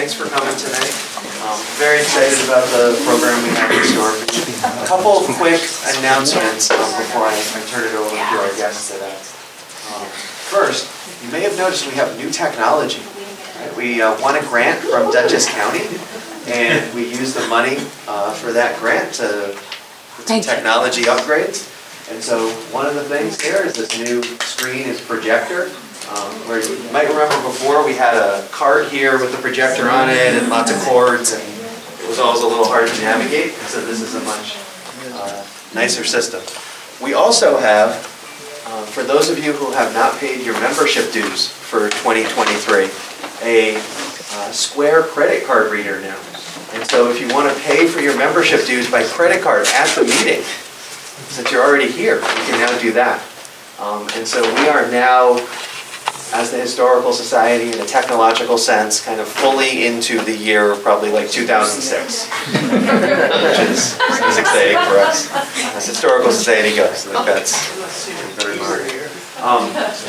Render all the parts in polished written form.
thanks for coming tonight. Very excited about the program we have in store. A couple of quick announcements before I turn it over to our guests today. First, you may have noticed we have new technology. Right? We won a grant from Dutchess County, and we used the money for that grant to do technology upgrades. And so one of the things here is this new screen is projector. Where you might remember before we had a cart here with the projector on it and lots of cords, and it was always a little hard to navigate. So this is a much nicer system. We also have, for those of you who have not paid your membership dues for 2023, a Square credit card reader now. And so if you want to pay for your membership dues by credit card at the meeting, since you're already here, you can now do that. And so we are now, as the Historical Society in a technological sense, kind of fully into the year of probably like 2006, which is exciting for us. As Historical Society goes, I think that's very important.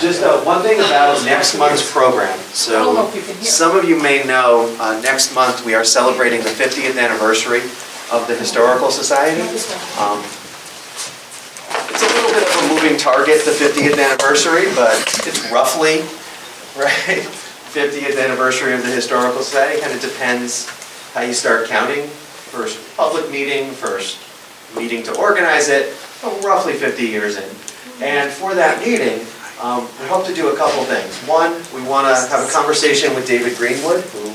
Just one thing about next month's program. So some of you may know next month we are celebrating the 50th anniversary of the Historical Society. It's a little bit of a moving target, the 50th anniversary, but it's roughly, right, 50th anniversary of the Historical Society. Kind of depends how you start counting. First public meeting, first meeting to organize it, roughly 50 years in. And for that meeting, we hope to do a couple things. One, we want to have a conversation with David Greenwood, who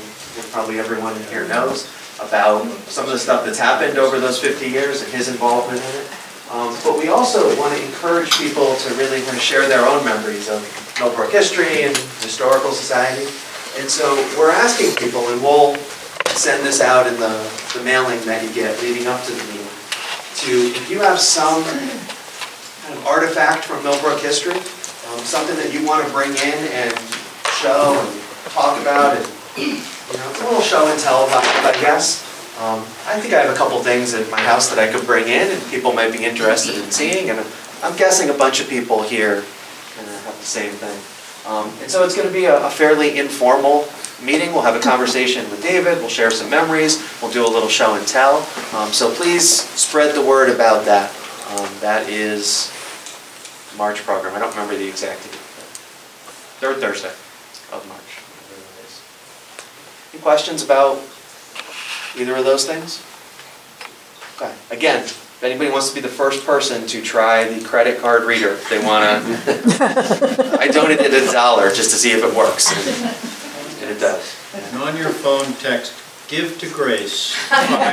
probably everyone here knows, about some of the stuff that's happened over those 50 years and his involvement in it. But we also want to encourage people to really kind of share their own memories of Millbrook history and Historical Society. And so we're asking people, and we'll send this out in the mailing that you get leading up to the meeting, if you have some kind of artifact from Millbrook history, something that you want to bring in and show and talk about, and it's a little show and tell about it, I guess. I think I have a couple things at my house that I could bring in and people might be interested in seeing, and I'm guessing a bunch of people here have the same thing. And so it's going to be a fairly informal meeting. We'll have a conversation with David, we'll share some memories, we'll do a little show and tell. So please spread the word about that. That is March program. I don't remember the exact date. Third Thursday of March. Any questions about either of those things? Okay. Again, if anybody wants to be the first person to try the credit card reader, if they want to, I donated $1 just to see if it works, and it does. And on your phone, text "Give to Grace." Is that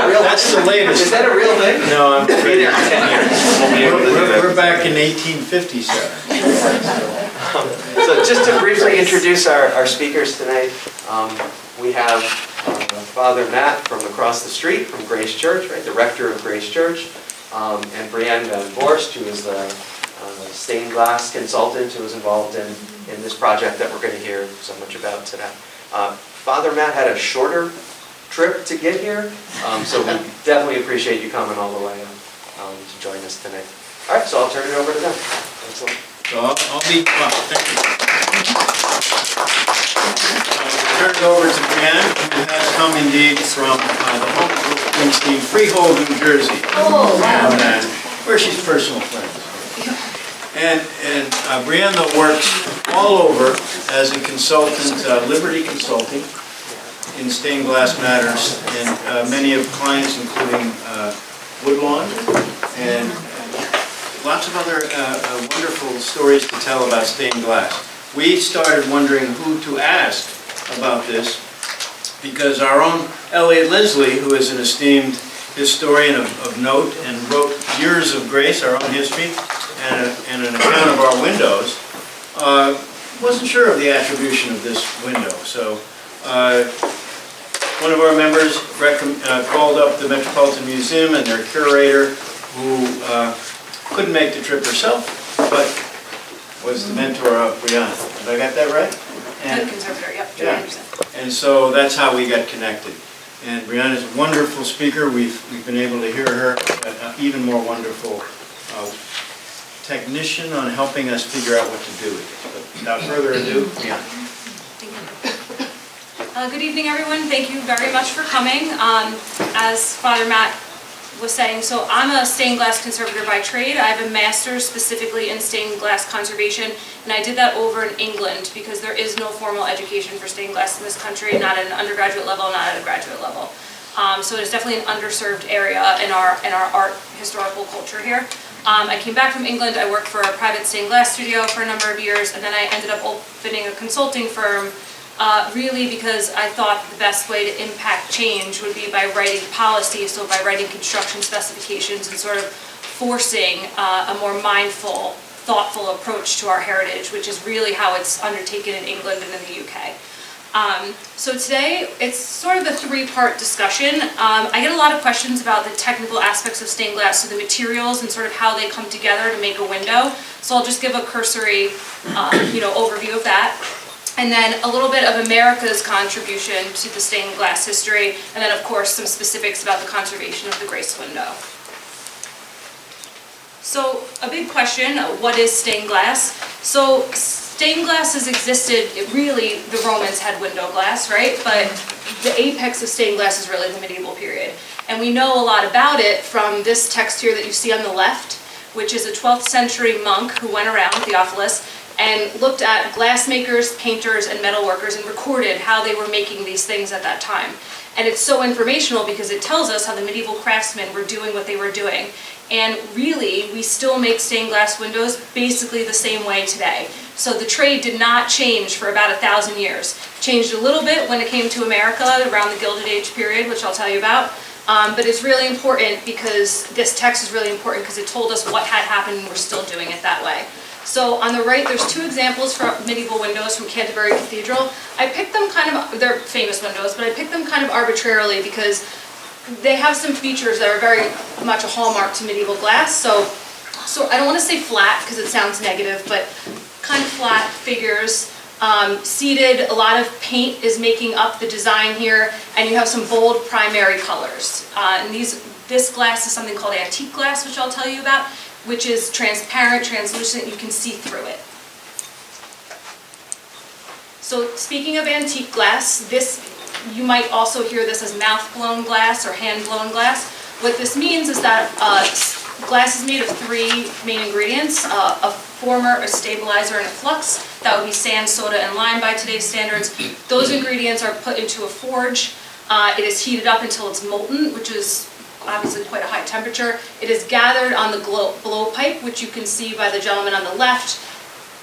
a real? That's the latest. Is that a real thing? No, I'm been here for 10 years. We're back in 1857. So just to briefly introduce our speakers tonight, we have Father Matt from across the street from Grace Church, right, the rector of Grace Church, and Brianne Vorst, who is the stained glass consultant who is involved in this project that we're going to hear so much about today. Father Matt had a shorter trip to get here, so we definitely appreciate you coming all the way to join us tonight. All right, so I'll turn it over to them. Excellent. So I'll be, thank you. Turn it over to Brianne, who has come indeed from the home of Springsteen, Freehold, New Jersey. Oh, wow. And, where she's personal friends. And Brianne works all over as a consultant, Liberty Consulting, in stained glass matters, and many of clients, including Woodlawn, and lots of other wonderful stories to tell about stained glass. We started wondering who to ask about this because our own Elliot Leslie, who is an esteemed historian of note and wrote Years of Grace, our own history, and an account of our windows, wasn't sure of the attribution of this window. So one of our members called up the Metropolitan Museum and their curator, who couldn't make the trip herself, but was the mentor of Brianne. Have I got that right? And conservator, yep. Yeah. And so that's how we got connected. And Brianne is a wonderful speaker. We've been able to hear her, even more wonderful technician on helping us figure out what to do with it. But without further ado, Brianne. Good evening, everyone. Thank you very much for coming. As Father Matt was saying, so I'm a stained glass conservator by trade. I have a master's specifically in stained glass conservation, and I did that over in England because there is no formal education for stained glass in this country, not at an undergraduate level, not at a graduate level. So it's definitely an underserved area in our art historical culture here. I came back from England. I worked for a private stained glass studio for a number of years, and then I ended up opening a consulting firm really because I thought the best way to impact change would be by writing policy, so by writing construction specifications and sort of forcing a more mindful, thoughtful approach to our heritage, which is really how it's undertaken in England and in the UK. So today, it's sort of a three-part discussion. I get a lot of questions about the technical aspects of stained glass, so the materials and sort of how they come together to make a window. So I'll just give a cursory, overview of that. And then a little bit of America's contribution to the stained glass history, and then of course some specifics about the conservation of the Grace window. So a big question, what is stained glass? So stained glass has existed, really the Romans had window glass, right? But the apex of stained glass is really the medieval period. And we know a lot about it from this text here that you see on the left, which is a 12th century monk who went around, Theophilus, and looked at glassmakers, painters, and metalworkers and recorded how they were making these things at that time. And it's so informational because it tells us how the medieval craftsmen were doing what they were doing. And really, we still make stained glass windows basically the same way today. So the trade did not change for about 1,000 years. Changed a little bit when it came to America around the Gilded Age period, which I'll tell you about. But it's really important because this text is really important because it told us what had happened and we're still doing it that way. So on the right, there's two examples for medieval windows from Canterbury Cathedral. I picked them they're famous windows, but I picked them kind of arbitrarily because they have some features that are very much a hallmark to medieval glass. So I don't want to say flat because it sounds negative, but kind of flat figures, seated. A lot of paint is making up the design here, and you have some bold primary colors. And this glass is something called antique glass, which I'll tell you about, which is transparent, translucent, you can see through it. So speaking of antique glass, you might also hear this as mouth-blown glass or hand-blown glass. What this means is that glass is made of three main ingredients, a former, a stabilizer, and a flux. That would be sand, soda, and lime by today's standards. Those ingredients are put into a forge. It is heated up until it's molten, which is obviously quite a high temperature. It is gathered on the blowpipe, which you can see by the gentleman on the left.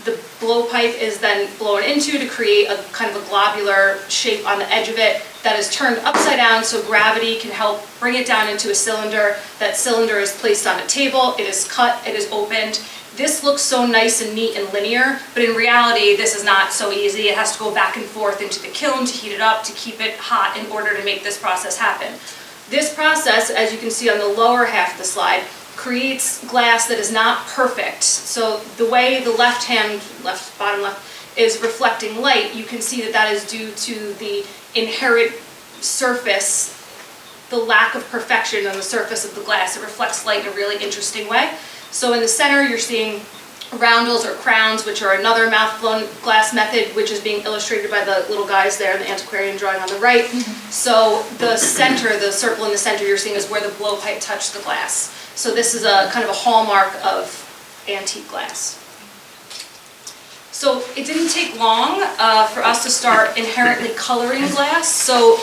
The blowpipe is then blown into to create a kind of a globular shape on the edge of it that is turned upside down so gravity can help bring it down into a cylinder. That cylinder is placed on a table, it is cut, it is opened. This looks so nice and neat and linear, but in reality this is not so easy. It has to go back and forth into the kiln to heat it up, to keep it hot in order to make this process happen. This process, as you can see on the lower half of the slide, creates glass that is not perfect. So the way the bottom left, is reflecting light, you can see that that is due to the inherent surface, the lack of perfection on the surface of the glass. It reflects light in a really interesting way. So in the center, you're seeing roundels or crowns, which are another mouth-blown glass method, which is being illustrated by the little guys there in the antiquarian drawing on the right. So the center, the circle in the center you're seeing is where the blowpipe touched the glass. So this is a kind of a hallmark of antique glass. So it didn't take long for us to start inherently coloring glass. So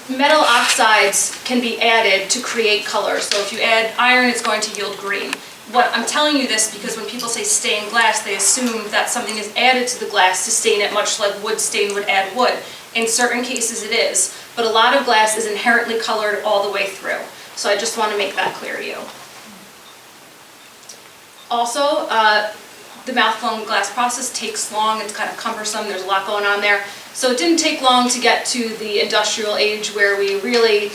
metal oxides can be added to create color. So if you add iron, it's going to yield green. I'm telling you this because when people say stained glass, they assume that something is added to the glass to stain it, much like wood stain would add wood. In certain cases it is, but a lot of glass is inherently colored all the way through. So I just want to make that clear to you. Also, the mouth-blown glass process takes long, it's kind of cumbersome, there's a lot going on there. So it didn't take long to get to the industrial age where we really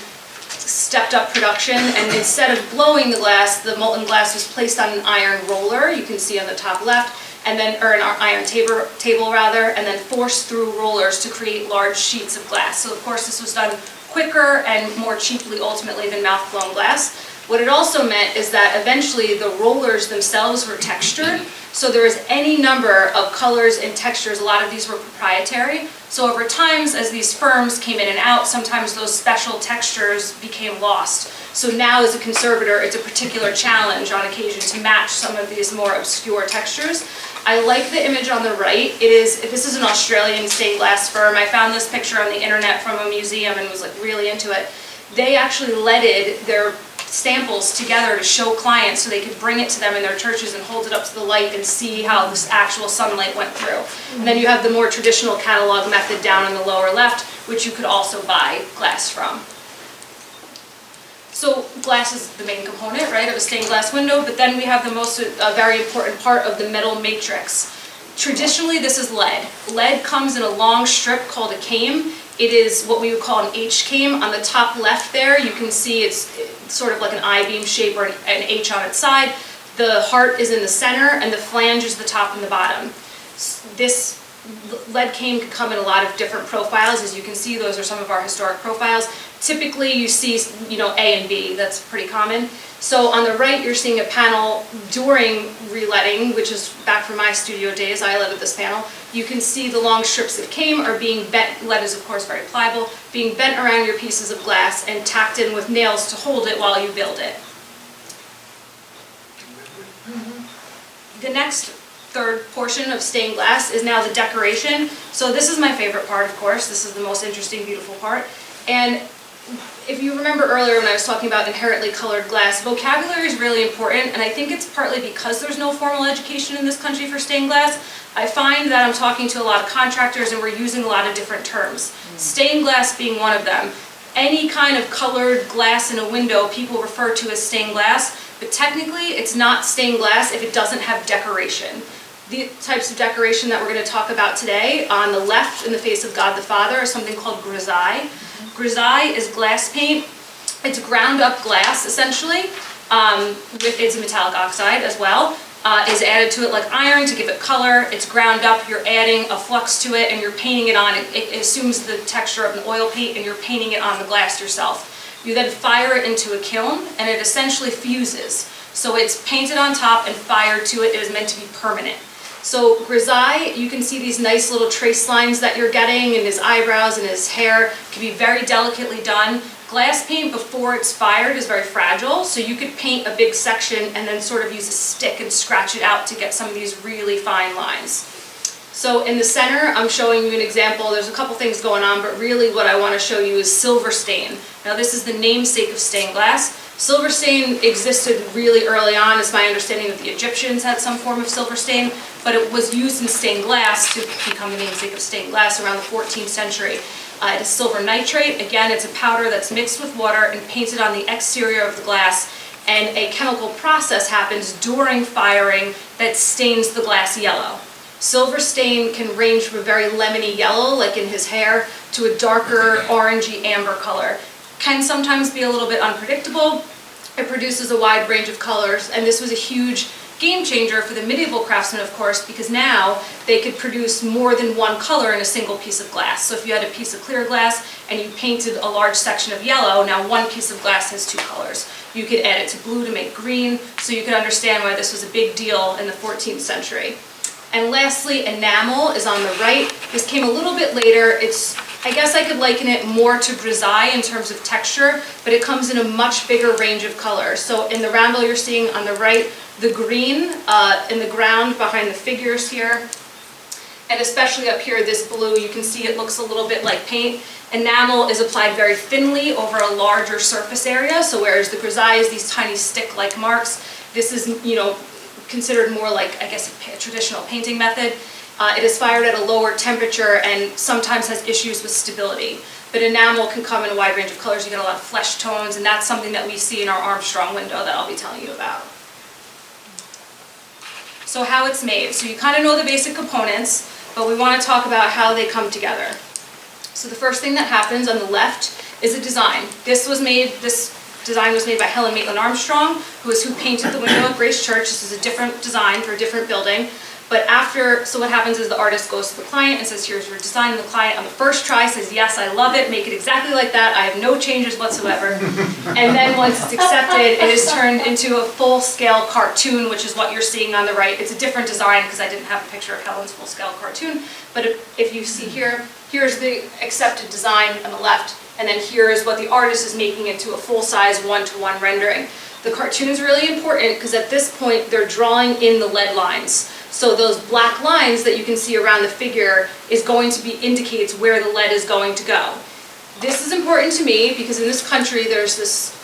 stepped up production, and instead of blowing the glass, the molten glass was placed on an iron roller, you can see on the top left, and then, or an iron table rather, and then forced through rollers to create large sheets of glass. So of course this was done quicker and more cheaply ultimately than mouth-blown glass. What it also meant is that eventually the rollers themselves were textured, so there was any number of colors and textures. A lot of these were proprietary. So over times, as these firms came in and out, sometimes those special textures became lost. So now as a conservator, it's a particular challenge on occasion to match some of these more obscure textures. I like the image on the right. This is an Australian stained glass firm. I found this picture on the internet from a museum and was like really into it. They actually leaded their samples together to show clients so they could bring it to them in their churches and hold it up to the light and see how this actual sunlight went through. And then you have the more traditional catalog method down in the lower left, which you could also buy glass from. So glass is the main component, right, of a stained glass window, but then we have the most very important part of the metal matrix. Traditionally, this is lead. Lead comes in a long strip called a came. It is what we would call an H-came. On the top left there, you can see it's sort of like an I-beam shape or an H on its side. The heart is in the center, and the flange is the top and the bottom. This lead came can come in a lot of different profiles. As you can see, those are some of our historic profiles. Typically, you see, A and B. That's pretty common. So on the right, you're seeing a panel during reletting, which is back from my studio days. I leaded this panel. You can see the long strips that came are being bent. Lead is, of course, very pliable. Being bent around your pieces of glass and tacked in with nails to hold it while you build it. The next third portion of stained glass is now the decoration. So this is my favorite part, of course. This is the most interesting, beautiful part. And if you remember earlier when I was talking about inherently colored glass, vocabulary is really important, and I think it's partly because there's no formal education in this country for stained glass. I find that I'm talking to a lot of contractors and we're using a lot of different terms. Stained glass being one of them. Any kind of colored glass in a window people refer to as stained glass, but technically it's not stained glass if it doesn't have decoration. The types of decoration that we're going to talk about today, on the left in the face of God the Father, is something called grisaille. Grisaille is glass paint. It's ground up glass, essentially. It's a metallic oxide as well. Is added to it like iron to give it color. It's ground up, you're adding a flux to it, and you're painting it on. It assumes the texture of an oil paint, and you're painting it on the glass yourself. You then fire it into a kiln, and it essentially fuses. So it's painted on top and fired to it. It is meant to be permanent. So grisaille, you can see these nice little trace lines that you're getting, and his eyebrows and his hair can be very delicately done. Glass paint before it's fired is very fragile, so you could paint a big section and then sort of use a stick and scratch it out to get some of these really fine lines. So in the center, I'm showing you an example. There's a couple things going on, but really what I want to show you is silver stain. Now this is the namesake of stained glass. Silver stain existed really early on. It's my understanding that the Egyptians had some form of silver stain, but it was used in stained glass to become the namesake of stained glass around the 14th century. It is silver nitrate. Again, it's a powder that's mixed with water and painted on the exterior of the glass, and a chemical process happens during firing that stains the glass yellow. Silver stain can range from a very lemony yellow, like in his hair, to a darker orangey amber color. Can sometimes be a little bit unpredictable. It produces a wide range of colors, and this was a huge game changer for the medieval craftsmen, of course, because now they could produce more than one color in a single piece of glass. So if you had a piece of clear glass and you painted a large section of yellow, now one piece of glass has two colors. You could add it to blue to make green, so you could understand why this was a big deal in the 14th century. And lastly, enamel is on the right. This came a little bit later. I guess I could liken it more to grisaille in terms of texture, but it comes in a much bigger range of colors. So in the roundel you're seeing on the right, the green in the ground behind the figures here, and especially up here, this blue, you can see it looks a little bit like paint. Enamel is applied very thinly over a larger surface area, so whereas the grisaille is these tiny stick-like marks, this is, considered more like, I guess, a traditional painting method. It is fired at a lower temperature and sometimes has issues with stability. But enamel can come in a wide range of colors. You get a lot of flesh tones, and that's something that we see in our Armstrong window that I'll be telling you about. So how it's made. So you kind of know the basic components, but we want to talk about how they come together. So the first thing that happens on the left is a design. This design was made by Helen Maitland Armstrong, who painted the window at Grace Church. This is a different design for a different building. But after, so what happens is the artist goes to the client and says, here's your design, and the client on the first try says, yes, I love it, make it exactly like that, I have no changes whatsoever. And then once it's accepted, it is turned into a full-scale cartoon, which is what you're seeing on the right. It's a different design because I didn't have a picture of Helen's full-scale cartoon, but if you see here, here's the accepted design on the left, and then here is what the artist is making into a full-size one-to-one rendering. The cartoon is really important because at this point, they're drawing in the lead lines. So those black lines that you can see around the figure is going to be indicates where the lead is going to go. This is important to me because in this country there's this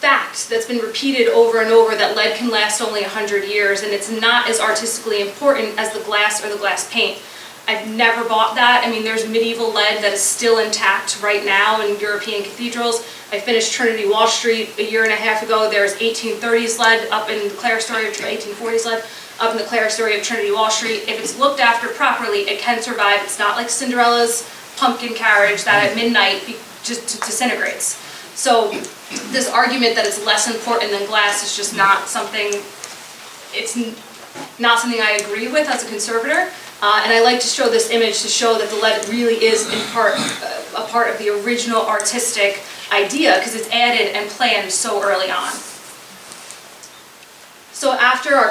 fact that's been repeated over and over that lead can last only 100 years and it's not as artistically important as the glass or the glass paint. I've never bought that. I mean, there's medieval lead that is still intact right now in European cathedrals. I finished Trinity Wall Street a year and a half ago. There's 1830s lead up in the clerestory, or 1840s lead up in the clerestory of Trinity Wall Street. If it's looked after properly, it can survive. It's not like Cinderella's pumpkin carriage that at midnight just disintegrates. So this argument that it's less important than glass is just not something, it's not something I agree with as a conservator. And I like to show this image to show that the lead really is in part a part of the original artistic idea because it's added and planned so early on. So after our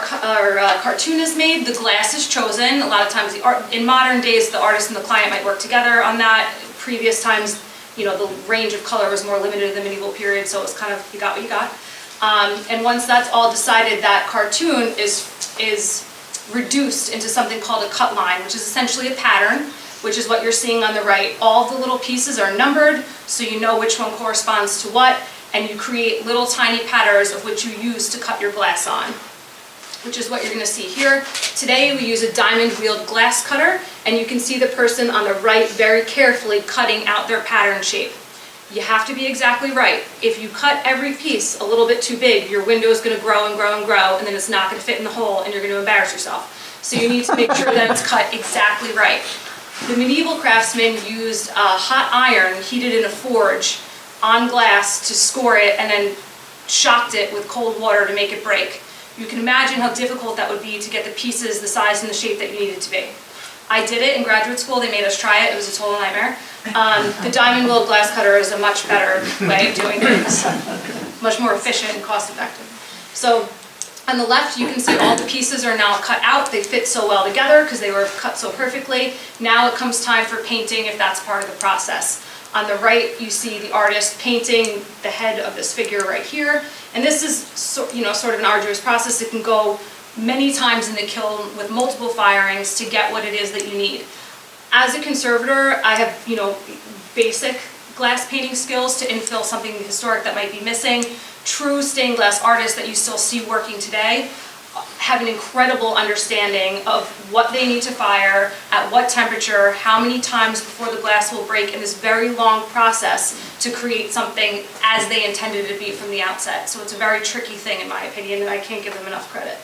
cartoon is made, the glass is chosen. A lot of times, in modern days, the artist and the client might work together on that. Previous times, you know, the range of color was more limited in the medieval period, so it was kind of, you got what you got. And once that's all decided, that cartoon is reduced into something called a cut line, which is essentially a pattern, which is what you're seeing on the right. All the little pieces are numbered, so you know which one corresponds to what, and you create little tiny patterns of which you use to cut your glass on, which is what you're going to see here. Today we use a diamond wheeled glass cutter, and you can see the person on the right very carefully cutting out their pattern shape. You have to be exactly right. If you cut every piece a little bit too big, your window is going to grow and grow and grow, and then it's not going to fit in the hole, and you're going to embarrass yourself. So you need to make sure that it's cut exactly right. The medieval craftsmen used hot iron heated in a forge on glass to score it, and then shocked it with cold water to make it break. You can imagine how difficult that would be to get the pieces the size and the shape that you need it to be. I did it in graduate school. They made us try it. It was a total nightmare. The diamond wheeled glass cutter is a much better way of doing things. Much more efficient and cost effective. So on the left, you can see all the pieces are now cut out. They fit so well together because they were cut so perfectly. Now it comes time for painting if that's part of the process. On the right, you see the artist painting the head of this figure right here. And this is sort of an arduous process. It can go many times in the kiln with multiple firings to get what it is that you need. As a conservator, I have, basic glass painting skills to infill something historic that might be missing. True stained glass artists that you still see working today have an incredible understanding of what they need to fire, at what temperature, how many times before the glass will break in this very long process to create something as they intended it to be from the outset. So it's a very tricky thing in my opinion, and I can't give them enough credit.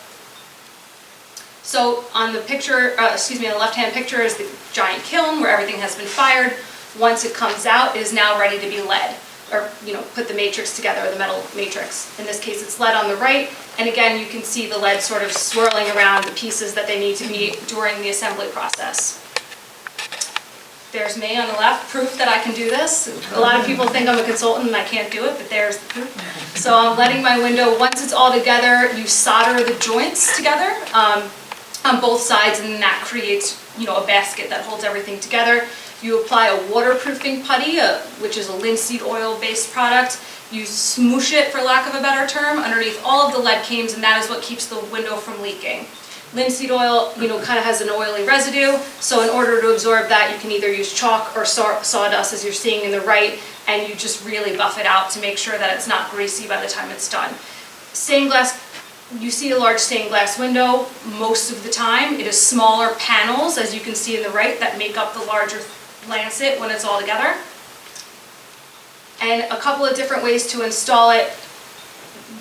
So on the picture, on the left-hand picture is the giant kiln where everything has been fired. Once it comes out, it is now ready to be lead, or put the matrix together, the metal matrix. In this case, it's lead on the right, and again, you can see the lead sort of swirling around the pieces that they need to be during the assembly process. There's me on the left, proof that I can do this. A lot of people think I'm a consultant and I can't do it, but there's the proof. So I'm letting my window, once it's all together, you solder the joints together on both sides, and then that creates a basket that holds everything together. You apply a waterproofing putty, which is a linseed oil based product. You smoosh it, for lack of a better term, underneath all of the lead cames, and that is what keeps the window from leaking. Linseed oil, kind of has an oily residue, so in order to absorb that, you can either use chalk or sawdust, as you're seeing in the right, and you just really buff it out to make sure that it's not greasy by the time it's done. Stained glass, you see a large stained glass window most of the time. It is smaller panels, as you can see in the right, that make up the larger lancet when it's all together. And a couple of different ways to install it.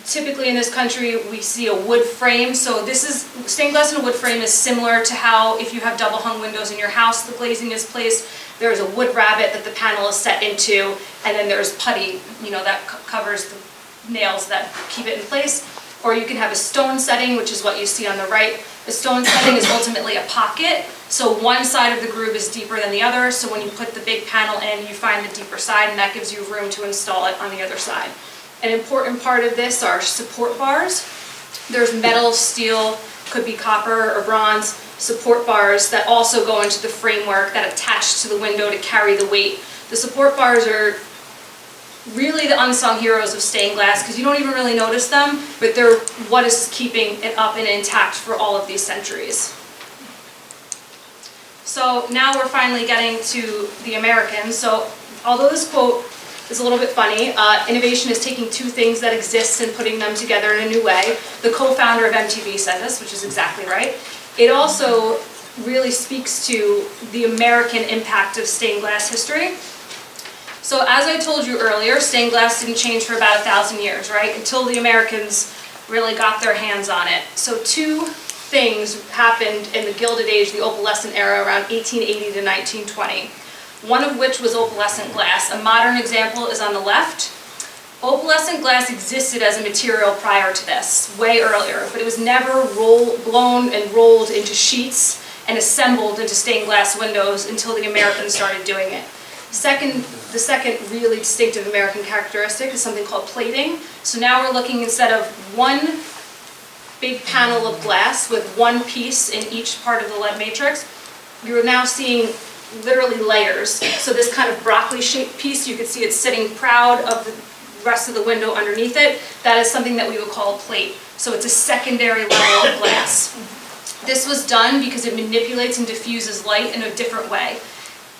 Typically in this country we see a wood frame, so this is stained glass in a wood frame is similar to how if you have double hung windows in your house the glazing is placed. There's a wood rabbet that the panel is set into, and then there's putty that covers the nails that keep it in place. Or you can have a stone setting, which is what you see on the right. A stone setting is ultimately a pocket, so one side of the groove is deeper than the other, so when you put the big panel in, you find the deeper side, and that gives you room to install it on the other side. An important part of this are support bars. There's metal, steel, could be copper or bronze, support bars that also go into the framework that attach to the window to carry the weight. The support bars are really the unsung heroes of stained glass because you don't even really notice them, but they're what is keeping it up and intact for all of these centuries. So now we're finally getting to the Americans. So although this quote is a little bit funny, innovation is taking two things that exist and putting them together in a new way. The co-founder of MTV said this, which is exactly right. It also really speaks to the American impact of stained glass history. So as I told you earlier, stained glass didn't change for about 1,000 years, right? Until the Americans really got their hands on it. So two things happened in the Gilded Age, the opalescent era, around 1880 to 1920. One of which was opalescent glass. A modern example is on the left. Opalescent glass existed as a material prior to this, way earlier, but it was never blown and rolled into sheets and assembled into stained glass windows until the Americans started doing it. The second really distinctive American characteristic is something called plating. So now we're looking, instead of one big panel of glass with one piece in each part of the lead matrix, you're now seeing literally layers. So this kind of broccoli-shaped piece, you can see it's sitting proud of the rest of the window underneath it. That is something that we would call a plate. So it's a secondary level of glass. This was done because it manipulates and diffuses light in a different way.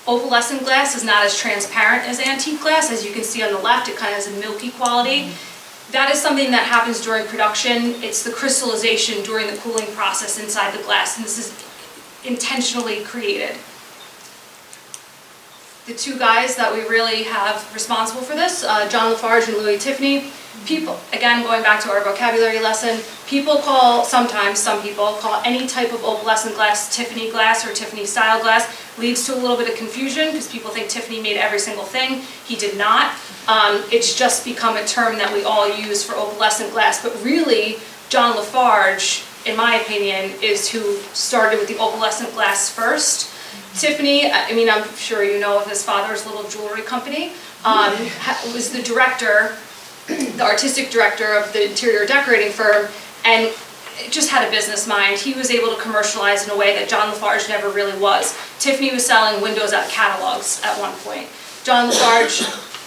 Opalescent glass is not as transparent as antique glass. As you can see on the left, it kind of has a milky quality. That is something that happens during production. It's the crystallization during the cooling process inside the glass, and this is intentionally created. The two guys that we really have responsible for this, John Lafarge and Louis Tiffany. People, again, going back to our vocabulary lesson, sometimes some people call any type of opalescent glass Tiffany glass or Tiffany style glass. Leads to a little bit of confusion because people think Tiffany made every single thing. He did not. It's just become a term that we all use for opalescent glass, but really, John Lafarge, in my opinion, is who started with the opalescent glass first. Tiffany, I mean, I'm sure you know of his father's little jewelry company, was the director, the artistic director of the interior decorating firm, and just had a business mind. He was able to commercialize in a way that John Lafarge never really was. Tiffany was selling windows out of catalogs at one point. John Lafarge,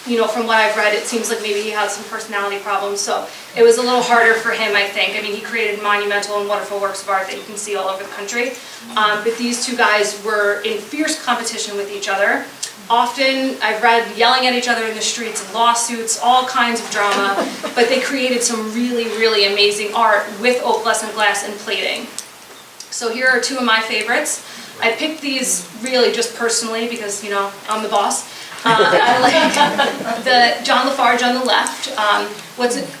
you know, from what I've read, it seems like maybe he had some personality problems, so it was a little harder for him, I think. I mean, he created monumental and wonderful works of art that you can see all over the country. But these two guys were in fierce competition with each other. Often, I've read yelling at each other in the streets, lawsuits, all kinds of drama, but they created some really, really amazing art with opalescent glass and plating. So here are two of my favorites. I picked these really just personally because, you know, I'm the boss. I like the John Lafarge on the left.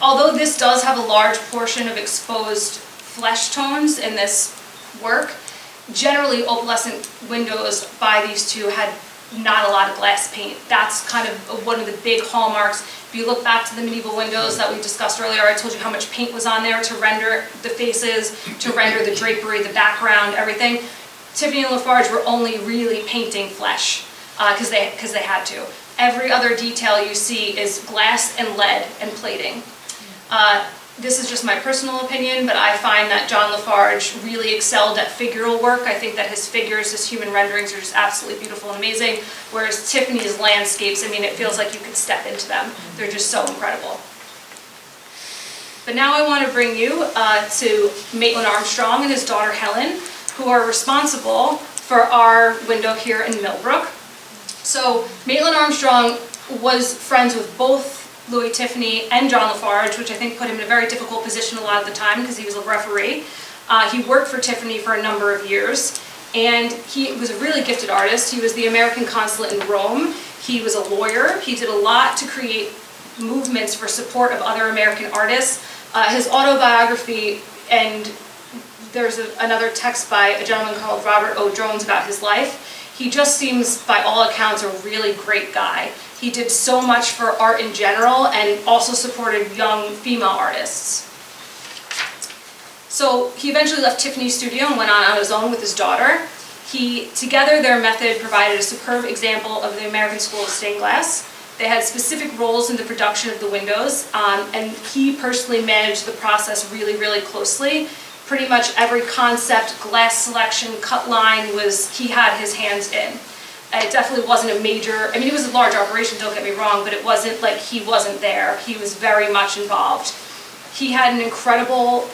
Although this does have a large portion of exposed flesh tones in this work, generally opalescent windows by these two had not a lot of glass paint. That's kind of one of the big hallmarks. If you look back to the medieval windows that we discussed earlier, I told you how much paint was on there to render the faces, to render the drapery, the background, everything. Tiffany and Lafarge were only really painting flesh because they had to. Every other detail you see is glass and lead and plating. This is just my personal opinion, but I find that John Lafarge really excelled at figural work. I think that his figures, his human renderings are just absolutely beautiful and amazing, whereas Tiffany's landscapes, I mean, it feels like you could step into them. They're just so incredible. But now I want to bring you to Maitland Armstrong and his daughter Helen, who are responsible for our window here in Millbrook. So Maitland Armstrong was friends with both Louis Tiffany and John Lafarge, which I think put him in a very difficult position a lot of the time because he was a referee. He worked for Tiffany for a number of years, and he was a really gifted artist. He was the American consulate in Rome. He was a lawyer. He did a lot to create movements for support of other American artists. His autobiography, and there's another text by a gentleman called Robert O. Jones about his life. He just seems, by all accounts, a really great guy. He did so much for art in general and also supported young female artists. So he eventually left Tiffany's studio and went on his own with his daughter. Together, their method provided a superb example of the American School of Stained Glass. They had specific roles in the production of the windows, and he personally managed the process really, really closely. Pretty much every concept, glass selection, cut line he had his hands in. It definitely wasn't a major, it was a large operation, don't get me wrong, but it wasn't like he wasn't there. He was very much involved. He had an incredible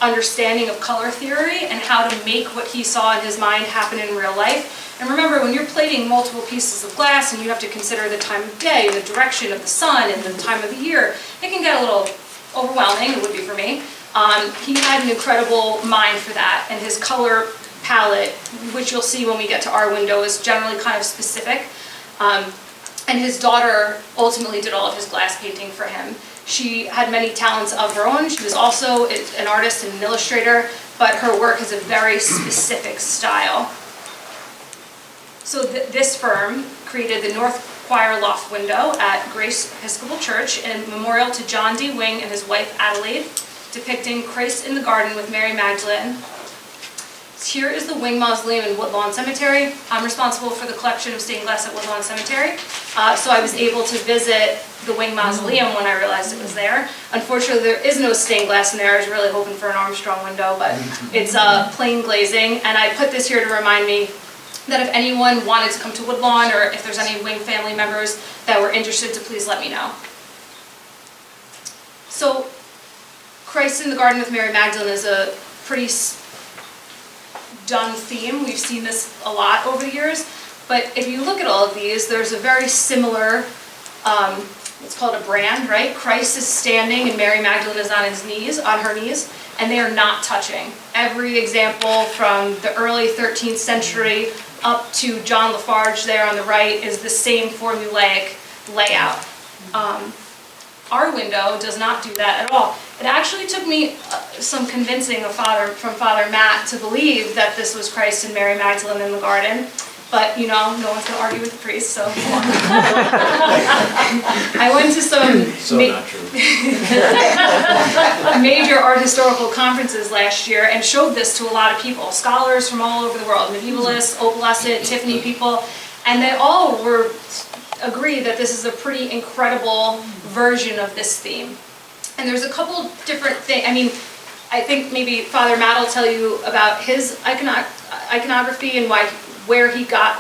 understanding of color theory and how to make what he saw in his mind happen in real life. And remember, when you're plating multiple pieces of glass and you have to consider the time of day, the direction of the sun, and the time of the year, it can get a little overwhelming, it would be for me. He had an incredible mind for that, and his color palette, which you'll see when we get to our window, is generally kind of specific. And his daughter ultimately did all of his glass painting for him. She had many talents of her own. She was also an artist and an illustrator, but her work has a very specific style. So this firm created the North Choir Loft window at Grace Episcopal Church in memorial to John D. Wing and his wife Adelaide, depicting Christ in the garden with Mary Magdalene. Here is the Wing Mausoleum in Woodlawn Cemetery. I'm responsible for the collection of stained glass at Woodlawn Cemetery. So I was able to visit the Wing Mausoleum when I realized it was there. Unfortunately, there is no stained glass in there. I was really hoping for an Armstrong window, but it's plain glazing. And I put this here to remind me that if anyone wanted to come to Woodlawn, or if there's any Wing family members that were interested, to please let me know. So Christ in the Garden with Mary Magdalene is a pretty done theme. We've seen this a lot over the years, but if you look at all of these, there's a very similar, it's called a brand, right? Christ is standing and Mary Magdalene is on her knees, and they are not touching. Every example from the early 13th century up to John Lafarge there on the right is the same formulaic layout. Our window does not do that at all. It actually took me some convincing from Father Matt to believe that this was Christ and Mary Magdalene in the garden. But, no one's going to argue with the priest, so. I went to some not true. major art historical conferences last year and showed this to a lot of people, scholars from all over the world, medievalists, opalescent, Tiffany people, and they all agree that this is a pretty incredible version of this theme. And there's a couple different things. I think maybe Father Matt will tell you about his iconography and why he got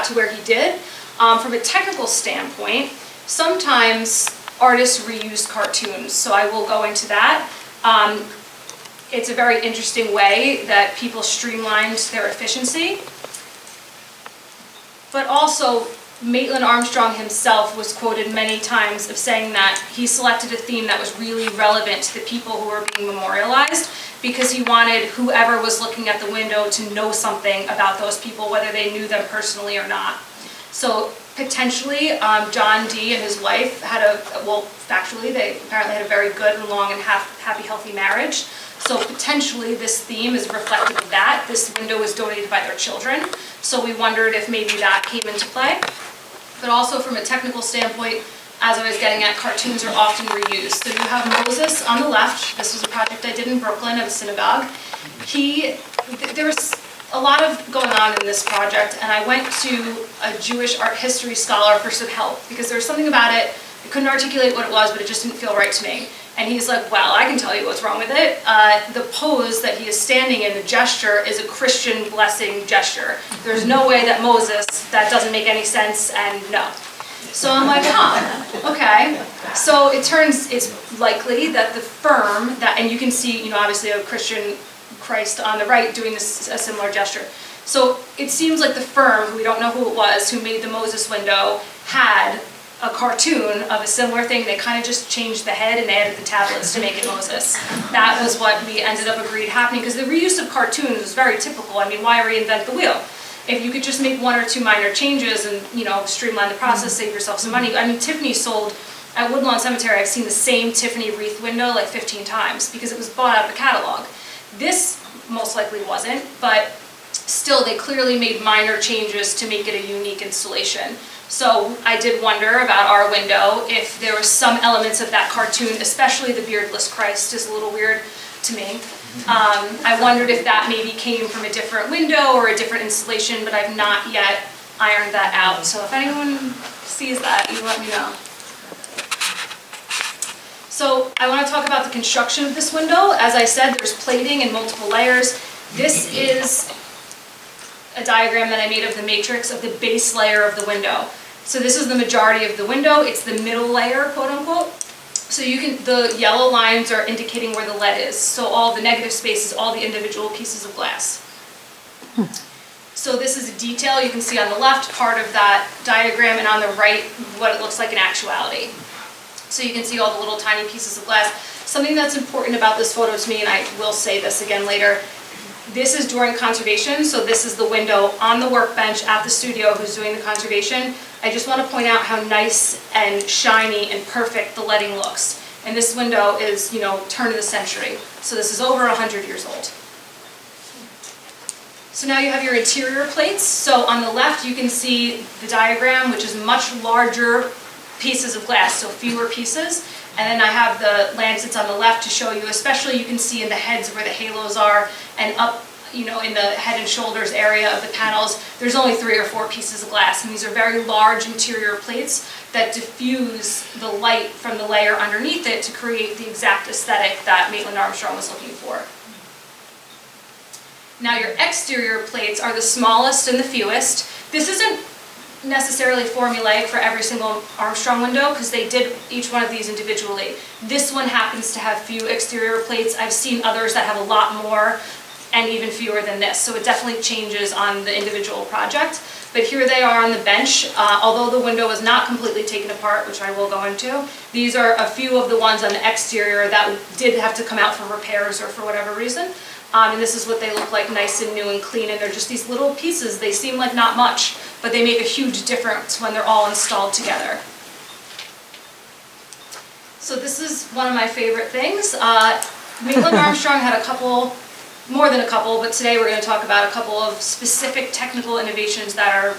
to where he did. From a technical standpoint, sometimes artists reuse cartoons, so I will go into that. It's a very interesting way that people streamlined their efficiency. But also, Maitland Armstrong himself was quoted many times of saying that he selected a theme that was really relevant to the people who were being memorialized, because he wanted whoever was looking at the window to know something about those people, whether they knew them personally or not. So potentially, John D. and his wife factually, they apparently had a very good and long and happy, healthy marriage. So potentially this theme is reflective of that. This window was donated by their children. So we wondered if maybe that came into play. But also from a technical standpoint, as I was getting at, cartoons are often reused. So you have Moses on the left. This was a project I did in Brooklyn at a synagogue. There was a lot of going on in this project, and I went to a Jewish art history scholar for some help, because there was something about it, I couldn't articulate what it was, but it just didn't feel right to me. And he's like, well, I can tell you what's wrong with it. The pose that he is standing in, the gesture, is a Christian blessing gesture. There's no way that Moses, that doesn't make any sense, and no. So I'm like, okay. So it's likely that the firm, and you can see, obviously a Christian Christ on the right doing a similar gesture. So it seems like the firm, who we don't know who it was, who made the Moses window, had a cartoon of a similar thing. They kind of just changed the head and added the tablets to make it Moses. That was what we ended up agreed happening, because the reuse of cartoons is very typical. Why reinvent the wheel? If you could just make one or two minor changes and, streamline the process, save yourself some money. Tiffany sold, at Woodlawn Cemetery, I've seen the same Tiffany wreath window like 15 times because it was bought out of the catalog. This most likely wasn't, but still they clearly made minor changes to make it a unique installation. So I did wonder about our window if there were some elements of that cartoon, especially the beardless Christ is a little weird to me. I wondered if that maybe came from a different window or a different installation, but I've not yet ironed that out. So if anyone sees that, you let me know. So I want to talk about the construction of this window. As I said, there's plating in multiple layers. This is a diagram that I made of the matrix of the base layer of the window. So this is the majority of the window. It's the middle layer, quote unquote. So the yellow lines are indicating where the lead is. So all the negative space is all the individual pieces of glass. So this is a detail you can see on the left, part of that diagram, and on the right, what it looks like in actuality. So you can see all the little tiny pieces of glass. Something that's important about this photo to me, and I will say this again later, this is during conservation, so this is the window on the workbench at the studio who's doing the conservation. I just want to point out how nice and shiny and perfect the leading looks. And this window is, you know, turn of the century. So this is over 100 years old. So now you have your interior plates. So on the left you can see the diagram, which is much larger pieces of glass, so fewer pieces. And then I have the lancets on the left to show you, especially you can see in the heads where the halos are, and up, you know, in the head and shoulders area of the panels, there's only 3 or 4 pieces of glass. And these are very large interior plates that diffuse the light from the layer underneath it to create the exact aesthetic that Maitland Armstrong was looking for. Now your exterior plates are the smallest and the fewest. This isn't necessarily formulaic for every single Armstrong window because they did each one of these individually. This one happens to have few exterior plates. I've seen others that have a lot more and even fewer than this, so it definitely changes on the individual project. But here they are on the bench. Although the window was not completely taken apart, which I will go into, these are a few of the ones on the exterior that did have to come out for repairs or for whatever reason. And this is what they look like, nice and new and clean, and they're just these little pieces. They seem like not much, but they make a huge difference when they're all installed together. So this is one of my favorite things. Maitland Armstrong had a couple, more than a couple, but today we're going to talk about a couple of specific technical innovations that are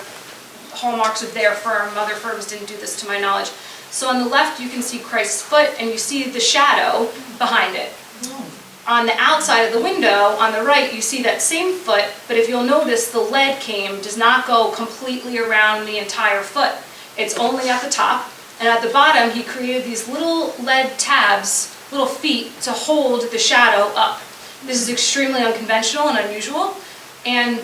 hallmarks of their firm. Other firms didn't do this to my knowledge. So on the left you can see Christ's foot, and you see the shadow behind it. On the outside of the window, on the right, you see that same foot, but if you'll notice, the lead came does not go completely around the entire foot. It's only at the top, and at the bottom, he created these little lead tabs, little feet, to hold the shadow up. This is extremely unconventional and unusual, and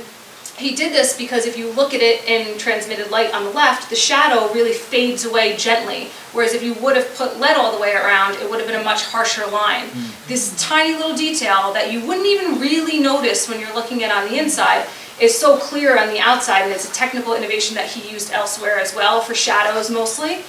he did this because if you look at it in transmitted light on the left, the shadow really fades away gently, whereas if you would have put lead all the way around, it would have been a much harsher line. This tiny little detail that you wouldn't even really notice when you're looking at it on the inside is so clear on the outside, and it's a technical innovation that he used elsewhere as well, for shadows mostly.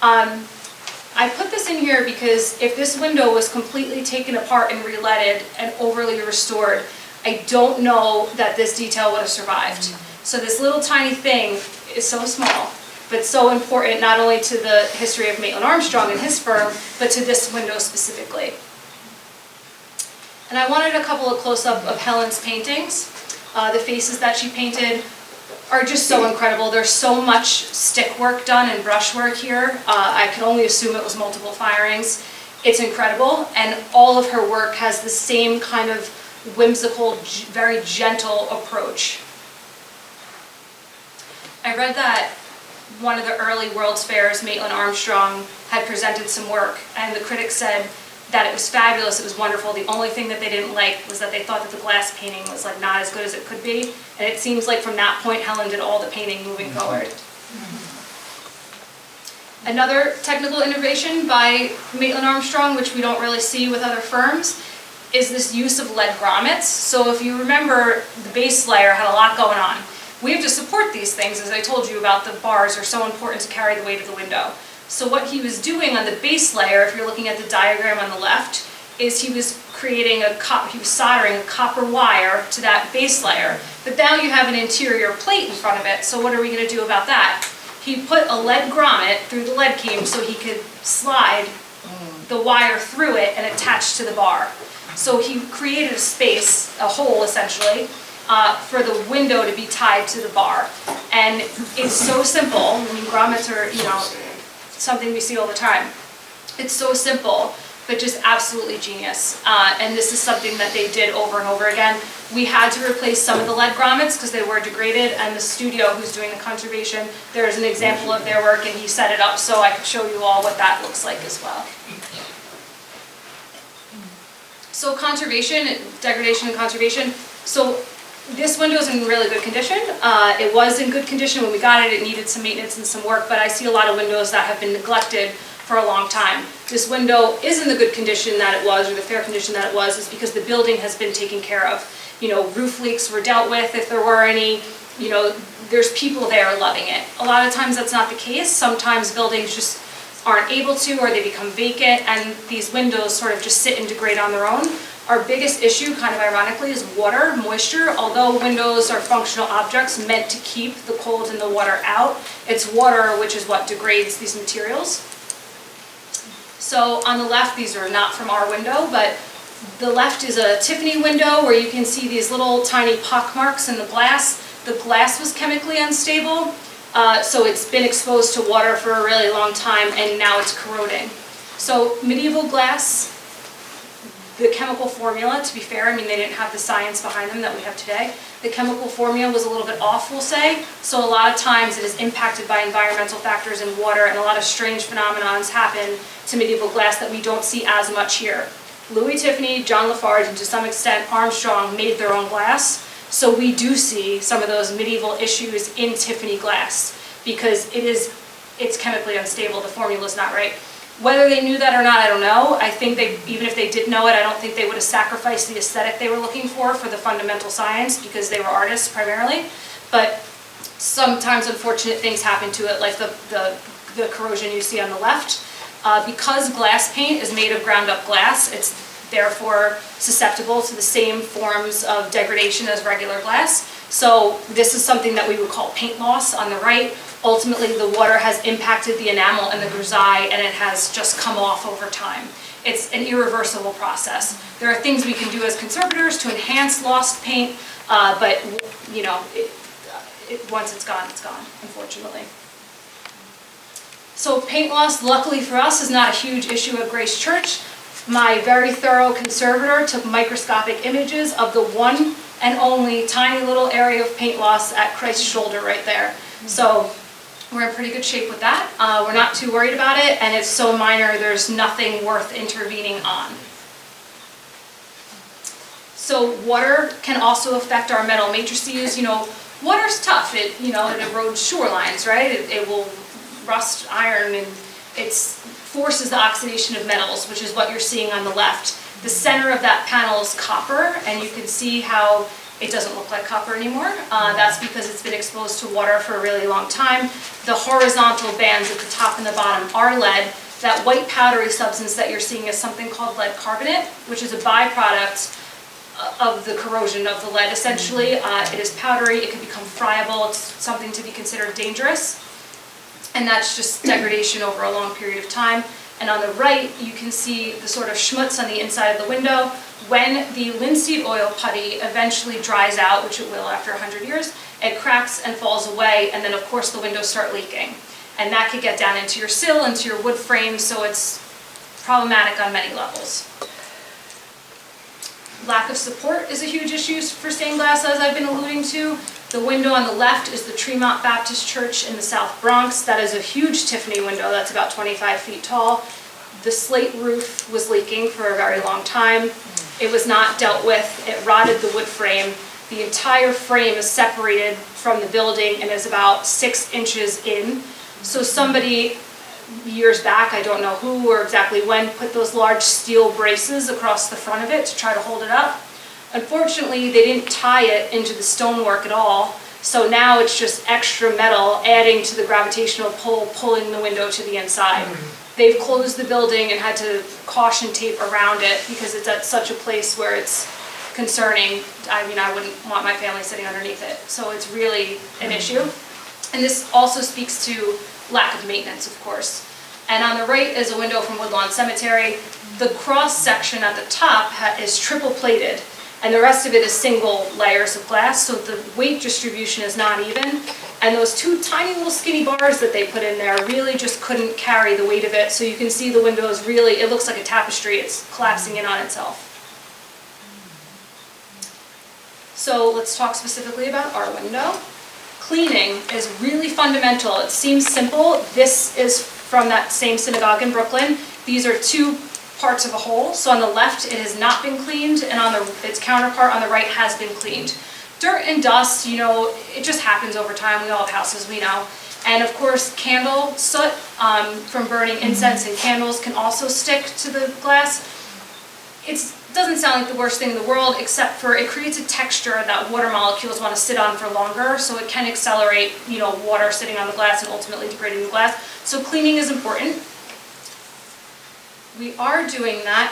I put this in here because if this window was completely taken apart and re-leaded and overly restored, I don't know that this detail would have survived. So this little tiny thing is so small, but so important not only to the history of Maitland Armstrong and his firm, but to this window specifically. And I wanted a couple of close-up of Helen's paintings. The faces that she painted are just so incredible. There's so much stick work done and brushwork here. I can only assume it was multiple firings. It's incredible, and all of her work has the same kind of whimsical, very gentle approach. I read that one of the early World's Fairs, Maitland Armstrong had presented some work, and the critics said that it was fabulous, it was wonderful. The only thing that they didn't like was that they thought that the glass painting was like not as good as it could be, and it seems like from that point Helen did all the painting moving forward. Another technical innovation by Maitland Armstrong, which we don't really see with other firms, is this use of lead grommets. So if you remember, the base layer had a lot going on. We have to support these things, as I told you about, the bars are so important to carry the weight of the window. So what he was doing on the base layer, if you're looking at the diagram on the left, is he was creating he was soldering a copper wire to that base layer. But now you have an interior plate in front of it, so what are we going to do about that? He put a lead grommet through the lead came so he could slide the wire through it and attach to the bar. So he created a space, a hole essentially, for the window to be tied to the bar. And it's so simple. I mean, grommets are, you know, something we see all the time. It's so simple, but just absolutely genius. And this is something that they did over and over again. We had to replace some of the lead grommets because they were degraded, and the studio who's doing the conservation, there's an example of their work, and he set it up so I could show you all what that looks like as well. So conservation, degradation and conservation. So this window is in really good condition. It was in good condition when we got it. It needed some maintenance and some work, but I see a lot of windows that have been neglected for a long time. This window is in the good condition that it was, or the fair condition that it was, is because the building has been taken care of. You know, roof leaks were dealt with if there were any. You know, there's people there loving it. A lot of times that's not the case. Sometimes buildings just aren't able to, or they become vacant, and these windows sort of just sit and degrade on their own. Our biggest issue, kind of ironically, is water, moisture. Although windows are functional objects meant to keep the cold and the water out, it's water which is what degrades these materials. So on the left, these are not from our window, but the left is a Tiffany window where you can see these little tiny pock marks in the glass. The glass was chemically unstable, so it's been exposed to water for a really long time, and now it's corroding. So medieval glass, the chemical formula, to be fair, I mean, they didn't have the science behind them that we have today. The chemical formula was a little bit off, we'll say. So a lot of times it is impacted by environmental factors and water, and a lot of strange phenomenons happen to medieval glass that we don't see as much here. Louis Tiffany, John Lafarge, and to some extent Armstrong made their own glass. So we do see some of those medieval issues in Tiffany glass because it's chemically unstable. The formula is not right. Whether they knew that or not, I don't know. I think even if they did know it, I don't think they would have sacrificed the aesthetic they were looking for the fundamental science, because they were artists primarily. But sometimes unfortunate things happen to it, like the corrosion you see on the left. Because glass paint is made of ground up glass, it's therefore susceptible to the same forms of degradation as regular glass. So this is something that we would call paint loss on the right. Ultimately, the water has impacted the enamel and the grisaille, and it has just come off over time. It's an irreversible process. There are things we can do as conservators to enhance lost paint, but you know, once it's gone, unfortunately. So paint loss, luckily for us, is not a huge issue at Grace Church. My very thorough conservator took microscopic images of the one and only tiny little area of paint loss at Christ's shoulder right there. So we're in pretty good shape with that. We're not too worried about it, and it's so minor there's nothing worth intervening on. So water can also affect our metal matrices. You know, water's tough. It erodes shorelines, right? It will rust iron, and it forces the oxidation of metals, which is what you're seeing on the left. The center of that panel is copper, and you can see how it doesn't look like copper anymore. That's because it's been exposed to water for a really long time. The horizontal bands at the top and the bottom are lead. That white powdery substance that you're seeing is something called lead carbonate, which is a byproduct of the corrosion of the lead, essentially. It is powdery, it can become friable, it's something to be considered dangerous. And that's just degradation over a long period of time. And on the right, you can see the sort of schmutz on the inside of the window. When the linseed oil putty eventually dries out, which it will after 100 years, it cracks and falls away, and then of course the windows start leaking. And that could get down into your sill, into your wood frame, so it's problematic on many levels. Lack of support is a huge issue for stained glass, as I've been alluding to. The window on the left is the Tremont Baptist Church in the South Bronx. That is a huge Tiffany window that's about 25 feet tall. The slate roof was leaking for a very long time. It was not dealt with. It rotted the wood frame. The entire frame is separated from the building and is about 6 inches in. So somebody years back, I don't know who or exactly when, put those large steel braces across the front of it to try to hold it up. Unfortunately, they didn't tie it into the stonework at all, so now it's just extra metal adding to the gravitational pull, pulling the window to the inside. They've closed the building and had to caution tape around it because it's at such a place where it's concerning. I mean, I wouldn't want my family sitting underneath it, so it's really an issue. And this also speaks to lack of maintenance, of course. And on the right is a window from Woodlawn Cemetery. The cross section at the top is triple plated, and the rest of it is single layers of glass, so the weight distribution is not even. And those two tiny little skinny bars that they put in there really just couldn't carry the weight of it. So you can see the windows really, it looks like a tapestry. It's collapsing in on itself. So let's talk specifically about our window. Cleaning is really fundamental. It seems simple. This is from that same synagogue in Brooklyn. These are two parts of a whole. So on the left, it has not been cleaned, and on its counterpart on the right has been cleaned. Dirt and dust, you know, it just happens over time. We all have houses, we know. And of course, candle soot from burning incense and candles can also stick to the glass. It doesn't sound like the worst thing in the world, except for it creates a texture that water molecules want to sit on for longer, so it can accelerate, you know, water sitting on the glass and ultimately degrading the glass. So cleaning is important. We are doing that.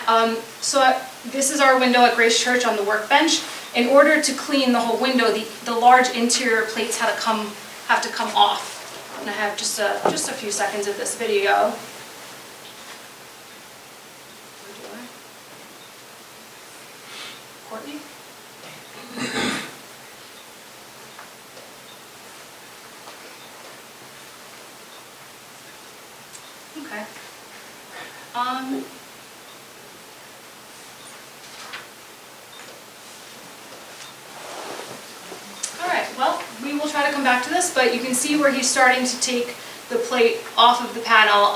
This is our window at Grace Church on the workbench. In order to clean the whole window, the large interior plates have to come off. And I have just a few seconds of this video. Where do I? Courtney? Okay. All right, well, we will try to come back to this, but you can see where he's starting to take the plate off of the panel.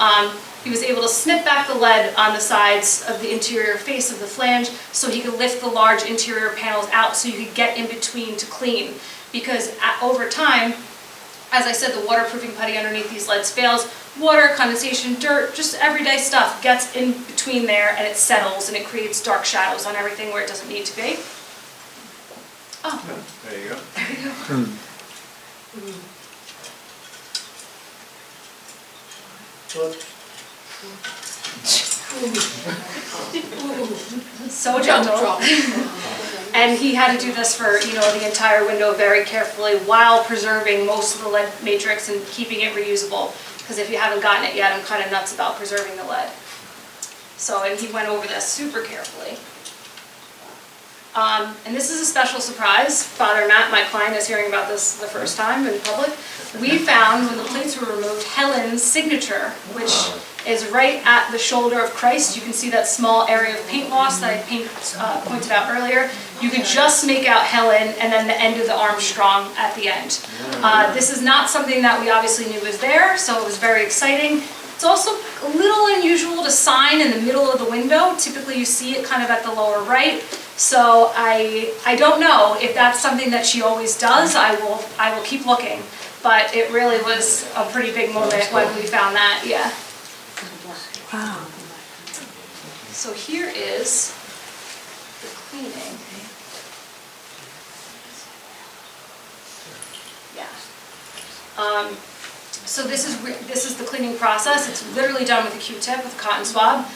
He was able to snip back the lead on the sides of the interior face of the flange so he could lift the large interior panels out so you could get in between to clean. Because over time, as I said, the waterproofing putty underneath these leads fails. Water, condensation, dirt, just everyday stuff gets in between there and it settles and it creates dark shadows on everything where it doesn't need to be. Oh. There you go. There you go. So gentle. And he had to do this for, you know, the entire window very carefully while preserving most of the lead matrix and keeping it reusable. Because if you haven't gotten it yet, I'm kind of nuts about preserving the lead. So, and he went over this super carefully. And this is a special surprise. Father Matt, my client, is hearing about this the first time in public. We found, when the plates were removed, Helen's signature, which is right at the shoulder of Christ. You can see that small area of paint loss that I pointed out earlier. You could just make out Helen and then the end of the Armstrong at the end. This is not something that we obviously knew was there, so it was very exciting. It's also a little unusual to sign in the middle of the window. Typically you see it kind of at the lower right. So I don't know if that's something that she always does. I will keep looking. But it really was a pretty big moment when we found that, yeah. Wow. So here is the cleaning. Yeah. So this is the cleaning process. It's literally done with a Q-tip, with a cotton swab.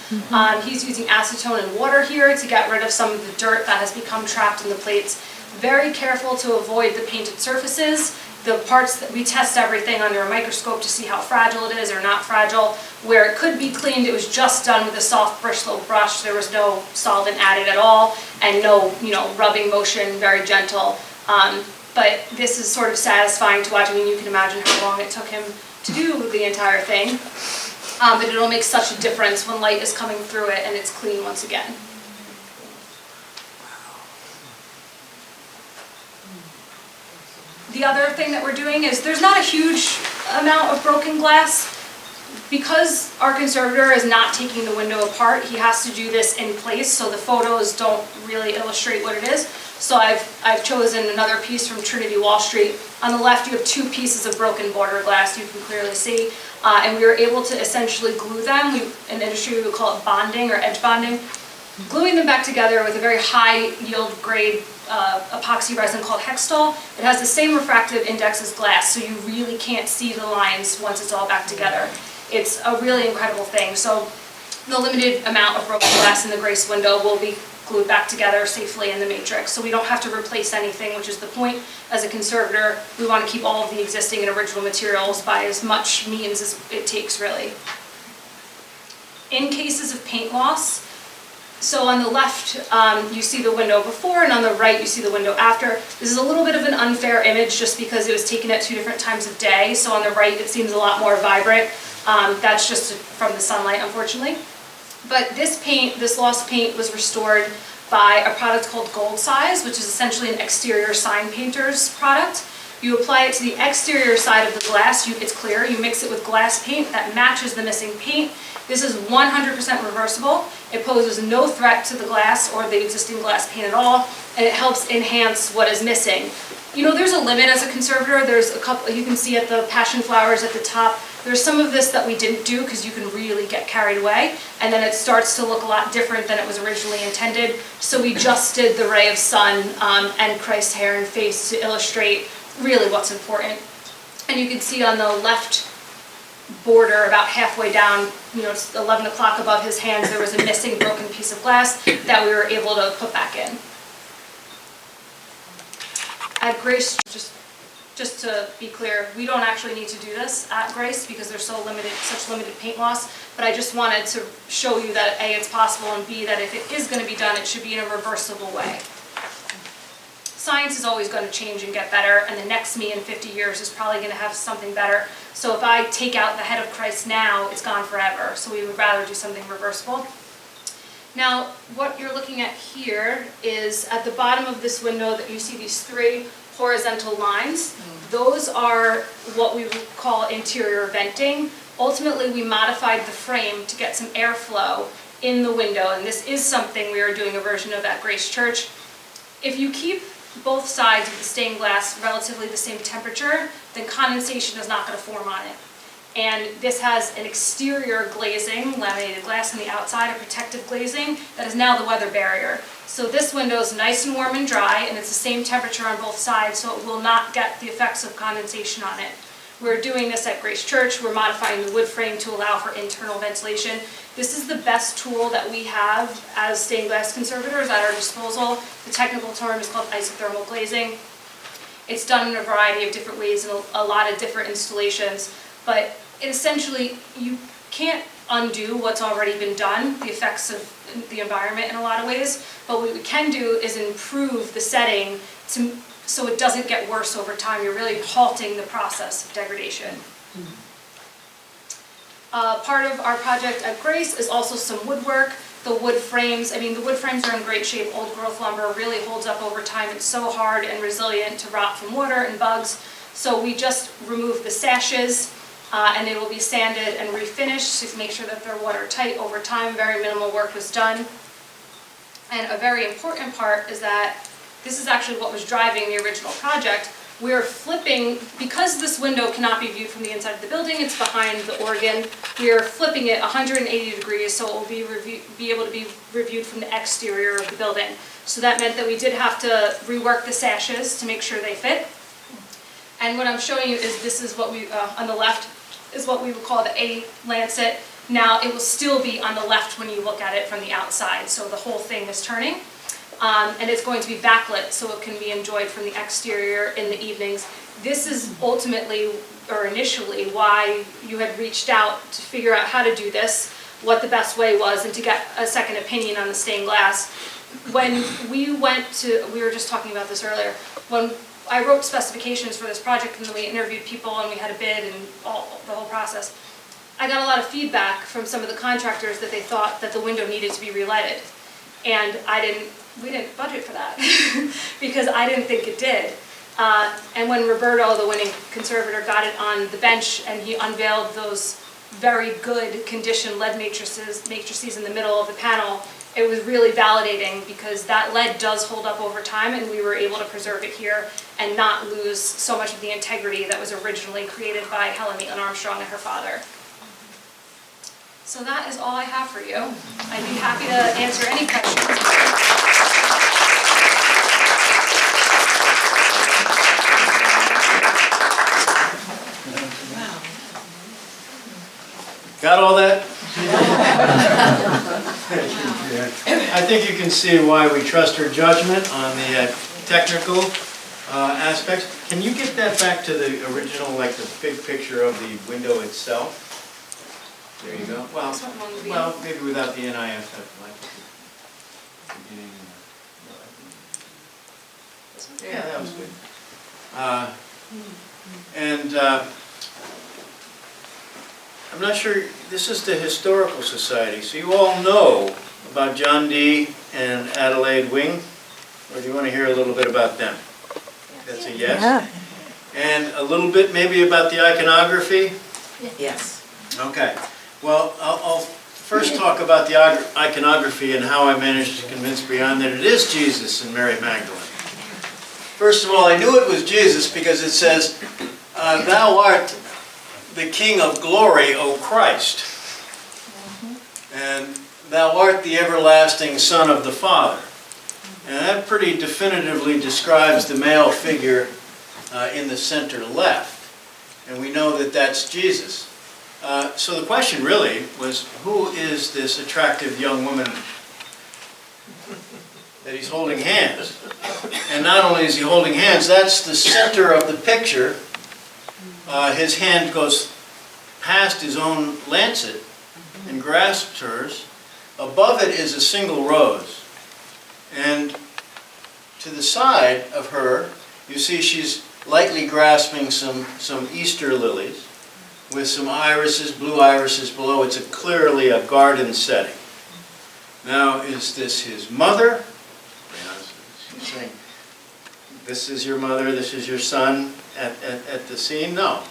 He's using acetone and water here to get rid of some of the dirt that has become trapped in the plates. Very careful to avoid the painted surfaces. The parts that we test everything under a microscope to see how fragile it is or not fragile. Where it could be cleaned, it was just done with a soft bristle brush. There was no solvent added at all, and no, rubbing motion, very gentle. But this is sort of satisfying to watch. I mean, you can imagine how long it took him to do the entire thing. But it'll make such a difference when light is coming through it and it's clean once again. The other thing that we're doing is there's not a huge amount of broken glass. Because our conservator is not taking the window apart, he has to do this in place, so the photos don't really illustrate what it is. So I've chosen another piece from Trinity Wall Street. On the left, you have two pieces of broken border glass you can clearly see. And we were able to essentially glue them. In the industry, we would call it bonding or edge bonding. Gluing them back together with a very high yield grade epoxy resin called Hextol. It has the same refractive index as glass, so you really can't see the lines once it's all back together. It's a really incredible thing. So the limited amount of broken glass in the Grace window will be glued back together safely in the matrix. So we don't have to replace anything, which is the point. As a conservator, we want to keep all of the existing and original materials by as much means as it takes, really. In cases of paint loss, So on the left, you see the window before, and on the right, you see the window after. This is a little bit of an unfair image just because it was taken at 2 different times of day. So on the right, it seems a lot more vibrant. That's just from the sunlight, unfortunately. But this paint, this lost paint, was restored by a product called Gold Size, which is essentially an exterior sign painter's product. You apply it to the exterior side of the glass, it's clear. You mix it with glass paint that matches the missing paint. This is 100% reversible. It poses no threat to the glass or the existing glass paint at all, and it helps enhance what is missing. You know, there's a limit as a conservator. There's a couple, you can see at the passion flowers at the top, there's some of this that we didn't do because you can really get carried away, and then it starts to look a lot different than it was originally intended. So we just did the ray of sun and Christ's hair and face to illustrate really what's important. And you can see on the left border, about halfway down, you know, it's 11 o'clock above his hands, there was a missing broken piece of glass that we were able to put back in. At Grace, just to be clear, we don't actually need to do this at Grace because there's such limited paint loss, but I just wanted to show you that A, it's possible, and B, that if it is going to be done, it should be in a reversible way. Science is always going to change and get better, and the next me in 50 years is probably going to have something better. So if I take out the head of Christ now, it's gone forever. So we would rather do something reversible. Now, what you're looking at here is at the bottom of this window that you see these 3 horizontal lines. Those are what we would call interior venting. Ultimately, we modified the frame to get some airflow in the window, and this is something we are doing a version of at Grace Church. If you keep both sides of the stained glass relatively the same temperature, then condensation is not going to form on it. And this has an exterior glazing, laminated glass on the outside, a protective glazing that is now the weather barrier. So this window is nice and warm and dry, and it's the same temperature on both sides, so it will not get the effects of condensation on it. We're doing this at Grace Church. We're modifying the wood frame to allow for internal ventilation. This is the best tool that we have as stained glass conservators at our disposal. The technical term is called isothermal glazing. It's done in a variety of different ways in a lot of different installations, but essentially you can't undo what's already been done, the effects of the environment in a lot of ways, but what we can do is improve the setting so it doesn't get worse over time. You're really halting the process of degradation. Part of our project at Grace is also some woodwork. The wood frames, the wood frames are in great shape. Old growth lumber really holds up over time. It's so hard and resilient to rot from water and bugs. So we just removed the sashes and they will be sanded and refinished to make sure that they're watertight over time. Very minimal work was done. And a very important part is that this is actually what was driving the original project. We're flipping, because this window cannot be viewed from the inside of the building, it's behind the organ, we are flipping it 180 degrees so it will be able to be reviewed from the exterior of the building. So that meant that we did have to rework the sashes to make sure they fit. And what I'm showing you is this is what we, on the left, is what we would call the A lancet. Now it will still be on the left when you look at it from the outside, so the whole thing is turning. And it's going to be backlit so it can be enjoyed from the exterior in the evenings. This is ultimately, or initially, why you had reached out to figure out how to do this, what the best way was, and to get a second opinion on the stained glass. When we were just talking about this earlier, when I wrote specifications for this project and then we interviewed people and we had a bid and the whole process, I got a lot of feedback from some of the contractors that they thought that the window needed to be relighted. And we didn't budget for that because I didn't think it did. And when Roberto, the winning conservator, got it on the bench and he unveiled those very good condition lead matrices in the middle of the panel, it was really validating because that lead does hold up over time and we were able to preserve it here and not lose so much of the integrity that was originally created by Helen Maitland Armstrong and her father. So that is all I have for you. I'd be happy to answer any questions. Got all that? I think you can see why we trust her judgment on the technical aspects. Can you get that back to the original, like the big picture of the window itself? There you go. Well, maybe without the NIS. Yeah, that was good. I'm not sure, this is the Historical Society, so you all know about John Dee and Adelaide Wing, or do you want to hear a little bit about them? That's a yes? Yeah. And a little bit maybe about the iconography? Yes. Okay. Well, I'll first talk about the iconography and how I managed to convince Brianne that it is Jesus and Mary Magdalene. First of all, I knew it was Jesus because it says, "Thou art the King of glory, O Christ, and thou art the everlasting Son of the Father." And that pretty definitively describes the male figure in the center left. And we know that that's Jesus. So the question really was, who is this attractive young woman that he's holding hands? And not only is he holding hands, that's the center of the picture. His hand goes past his own lancet and grasps hers. Above it is a single rose. And to the side of her, you see she's lightly grasping some Easter lilies with some irises, blue irises below. It's clearly a garden setting. Now, is this his mother? She's saying, this is your mother, this is your son at the scene? No.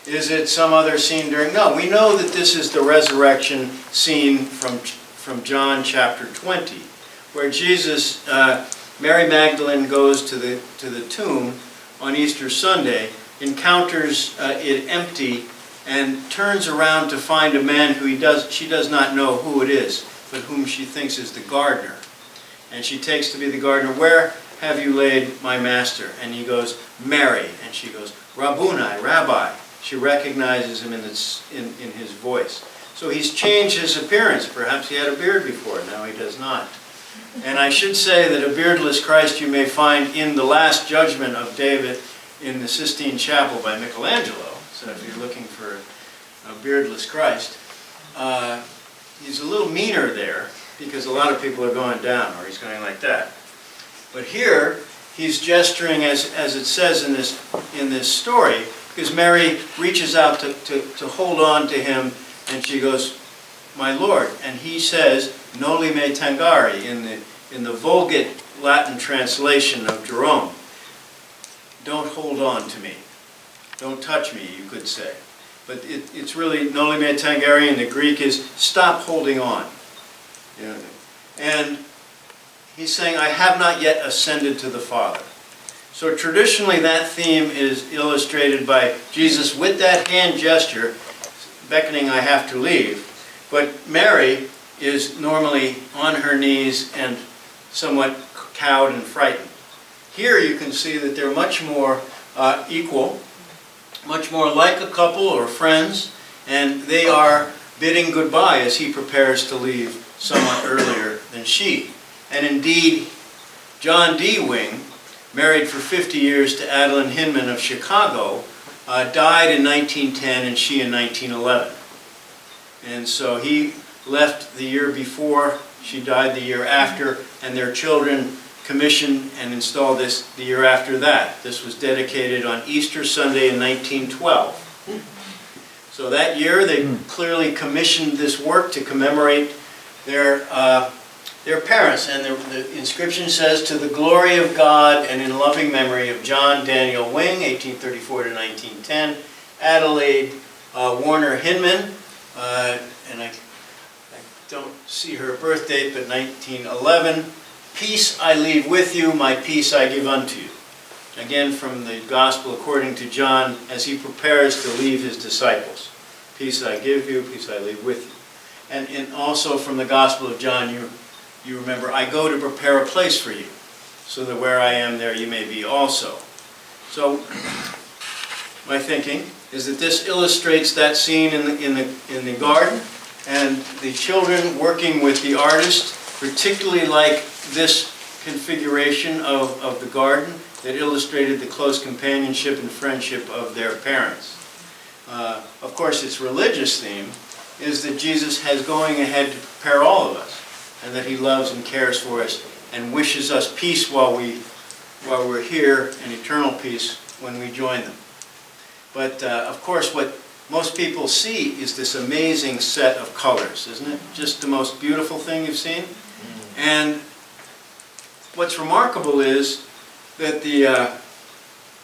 Is it some other scene during? No. We know that this is the resurrection scene from John chapter 20, where Jesus, Mary Magdalene goes to the tomb on Easter Sunday, encounters it empty, and turns around to find a man who she does not know who it is, but whom she thinks is the gardener. And she takes to be the gardener, "Where have you laid my master?" And he goes, "Mary." And she goes, "Rabboni," Rabbi. She recognizes him in his voice. So he's changed his appearance. Perhaps he had a beard before, now he does not. And I should say that a beardless Christ you may find in the Last Judgment of David in the Sistine Chapel by Michelangelo. So if you're looking for a beardless Christ, he's a little meaner there because a lot of people are going down, or he's going like that. But here, he's gesturing, as it says in this story, because Mary reaches out to hold on to him, and she goes, "My Lord," and he says, "Noli me tangere," in the Vulgate Latin translation of Jerome. Don't hold on to me. Don't touch me, you could say. But it's really noli me tangere in the Greek is stop holding on. You know, and he's saying, I have not yet ascended to the Father. So traditionally that theme is illustrated by Jesus with that hand gesture, beckoning I have to leave. But Mary is normally on her knees and somewhat cowed and frightened. Here you can see that they're much more equal, much more like a couple or friends, and they are bidding goodbye as he prepares to leave somewhat earlier than she. And indeed, John Dee Wing, married for 50 years to Adeline Hinman of Chicago, died in 1910 and she in 1911. And so he left the year before, she died the year after, and their children commissioned and installed this the year after that. This was dedicated on Easter Sunday in 1912. So that year they clearly commissioned this work to commemorate their parents. And the inscription says, "To the glory of God and in loving memory of John Daniel Wing, 1834 to 1910, Adelaide Warner Hinman," and I don't see her birth date, but 1911, "Peace I leave with you, my peace I give unto you." Again, from the Gospel according to John, as he prepares to leave his disciples. "Peace I give you, peace I leave with you." And also from the Gospel of John, you remember, "I go to prepare a place for you, so that where I am, there you may be also." So, my thinking is that this illustrates that scene in the garden, and the children working with the artist, particularly like this configuration of the garden that illustrated the close companionship and friendship of their parents. Of course, its religious theme is that Jesus has going ahead to prepare all of us, and that he loves and cares for us and wishes us peace while we're here, and eternal peace when we join them. But of course, what most people see is this amazing set of colors, isn't it? Just the most beautiful thing you've seen. And what's remarkable is that the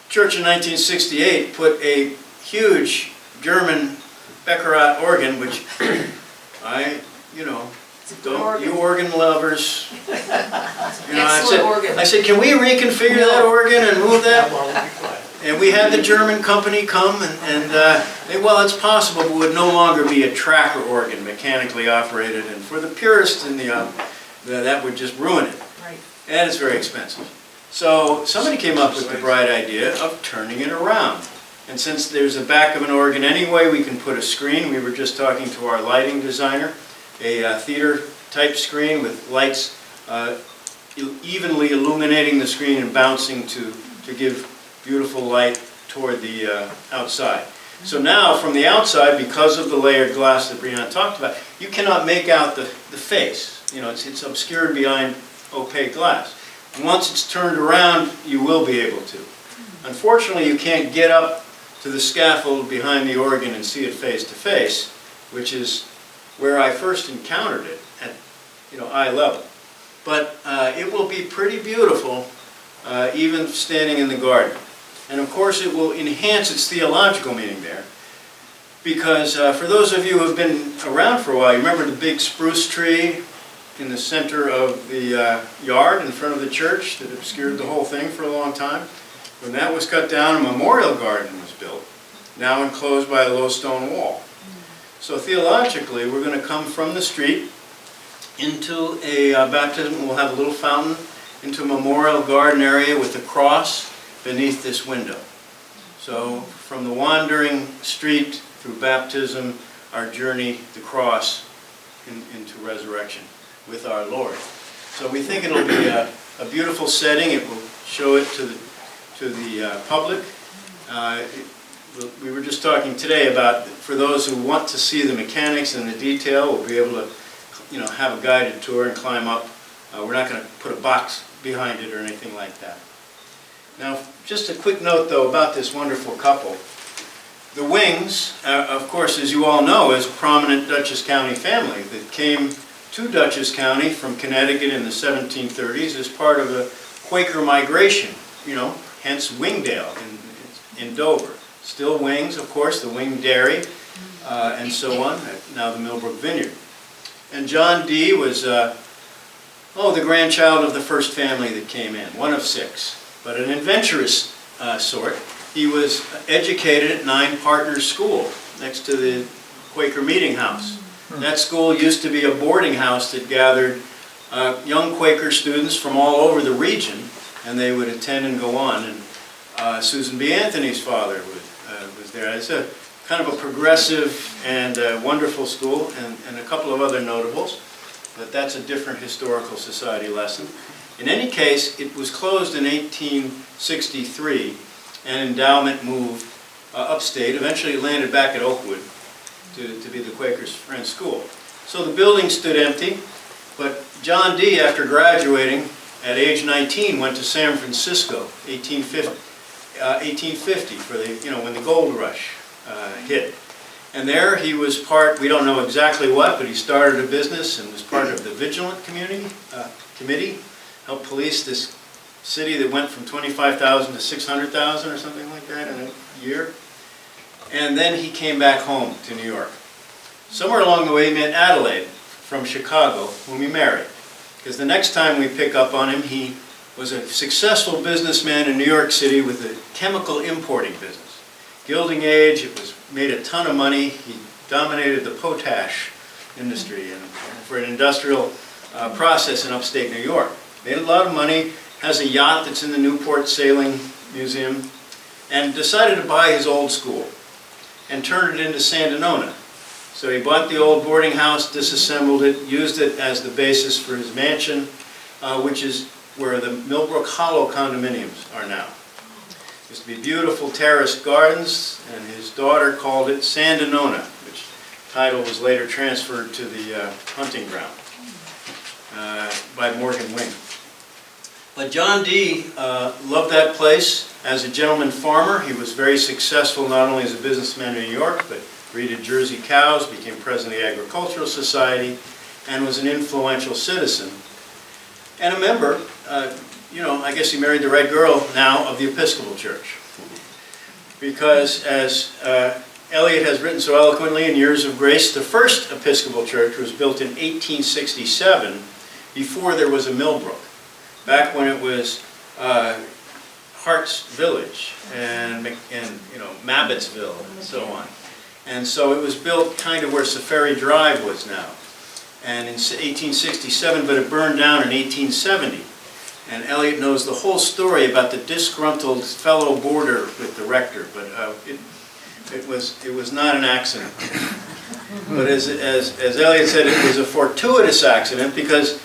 church in 1968 put a huge German Beckerat organ, which you organ lovers, I said, can we reconfigure that organ and move that? And we had the German company come and well, it's possible, but it would no longer be a tracker organ, mechanically operated, and for the purists in that would just ruin it. Right. And it's very expensive. So somebody came up with the bright idea of turning it around. And since there's a back of an organ anyway, we can put a screen. We were just talking to our lighting designer, a theater type screen with lights evenly illuminating the screen and bouncing to give beautiful light toward the outside. So now from the outside, because of the layered glass that Brianne talked about, you cannot make out the face. You know, it's obscured behind opaque glass. And once it's turned around, you will be able to. Unfortunately, you can't get up to the scaffold behind the organ and see it face to face, which is where I first encountered it at eye level. But it will be pretty beautiful even standing in the garden. And of course it will enhance its theological meaning there. Because for those of you who have been around for a while, you remember the big spruce tree in the center of the yard in front of the church that obscured the whole thing for a long time? When that was cut down, a memorial garden was built, now enclosed by a low stone wall. So theologically, we're going to come from the street into a baptism. We'll have a little fountain into a memorial garden area with a cross beneath this window. So from the wandering street through baptism, our journey, the cross, into resurrection with our Lord. So we think it'll be a beautiful setting. It will show it to the public. We were just talking today about, for those who want to see the mechanics and the detail, we'll be able to have a guided tour and climb up. We're not going to put a box behind it or anything like that. Now, just a quick note, though, about this wonderful couple. The Wings, of course, as you all know, is a prominent Dutchess County family that came to Dutchess County from Connecticut in the 1730s as part of a Quaker migration, hence Wingdale in Dover. Still Wings, of course, the Wing Dairy, and so on, now the Millbrook Vineyard. And John Dee was, the grandchild of the first family that came in, one of 6. But an adventurous sort. He was educated at Nine Partners School, next to the Quaker Meeting House. That school used to be a boarding house that gathered young Quaker students from all over the region, and they would attend and go on. And Susan B. Anthony's father was there. It's a kind of a progressive and wonderful school, and a couple of other notables, but that's a different historical society lesson. In any case, it was closed in 1863, and endowment moved upstate. Eventually it landed back at Oakwood to be the Quakers' Friends School. So the building stood empty, but John Dee, after graduating at age 19, went to San Francisco, 1850, for when the gold rush hit. And there he was we don't know exactly what, but he started a business and was part of the Vigilant Committee, helped police this city that went from 25,000 to 600,000 or something like that in a year. And then he came back home to New York. Somewhere along the way he met Adelaide from Chicago, whom he married. Because the next time we pick up on him, he was a successful businessman in New York City with a chemical importing business. Gilding Age, it made a ton of money. He dominated the potash industry and for an industrial process in upstate New York. Made a lot of money, has a yacht that's in the Newport Sailing Museum, and decided to buy his old school and turned it into Sandinona. So he bought the old boarding house, disassembled it, used it as the basis for his mansion, which is where the Millbrook Hollow condominiums are now. It used to be beautiful terraced gardens, and his daughter called it Sandinona, which title was later transferred to the hunting ground by Morgan Wing. But John Dee loved that place as a gentleman farmer. He was very successful not only as a businessman in New York, but breeded Jersey cows, became president of the Agricultural Society, and was an influential citizen. And a member, I guess he married the right girl now, of the Episcopal Church. Because as Eliot has written so eloquently in Years of Grace, the first Episcopal Church was built in 1867 before there was a Millbrook. Back when it was Hart's Village and Mabbittsville and so on. And so it was built kind of where Safari Drive was now. And in 1867, but it burned down in 1870. And Eliot knows the whole story about the disgruntled fellow boarder with the rector, but it was not an accident. But as Eliot said, it was a fortuitous accident because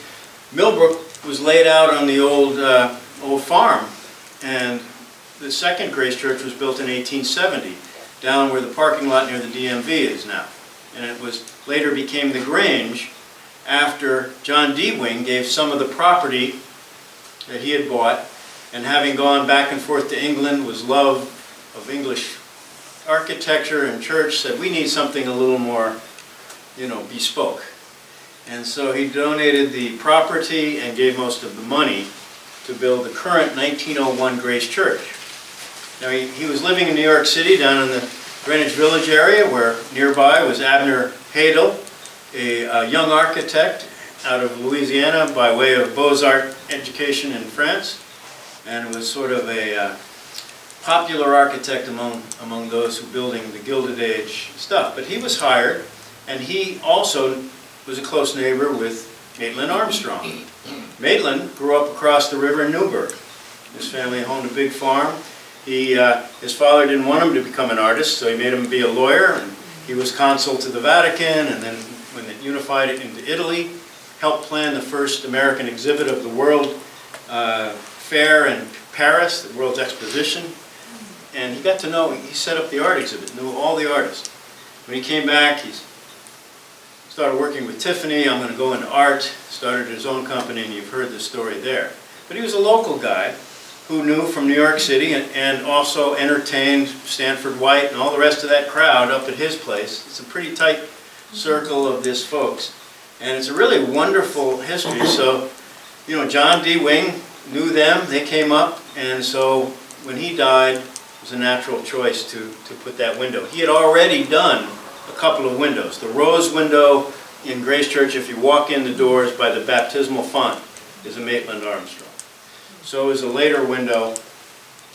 Millbrook was laid out on the old farm, and the second Grace Church was built in 1870, down where the parking lot near the DMV is now. And it was later became the Grange after John Dee Wing gave some of the property that he had bought, and having gone back and forth to England, was love of English architecture and church, said we need something a little more, bespoke. And so he donated the property and gave most of the money to build the current 1901 Grace Church. Now he was living in New York City down in the Greenwich Village area, where nearby was Abner Hadel, a young architect out of Louisiana by way of Beaux-Arts education in France, and was sort of a popular architect among those who building the Gilded Age stuff. But he was hired, and he also was a close neighbor with Maitland Armstrong. Maitland grew up across the river in Newburgh. His family owned a big farm. His father didn't want him to become an artist, so he made him be a lawyer, and he was consul to the Vatican, and then when it unified it into Italy, helped plan the first American exhibit of the World Fair in Paris, the World's Exposition. And he got to know, he set up the art exhibit, knew all the artists. When he came back, he started working with Tiffany. I'm going to go into art, started his own company, and you've heard the story there. But he was a local guy who knew from New York City and also entertained Stanford White and all the rest of that crowd up at his place. It's a pretty tight circle of these folks. And it's a really wonderful history. So, John Dee Wing knew them, they came up, and so when he died, it was a natural choice to put that window. He had already done a couple of windows. The rose window in Grace Church, if you walk in the doors by the baptismal font, is a Maitland Armstrong. So is a later window,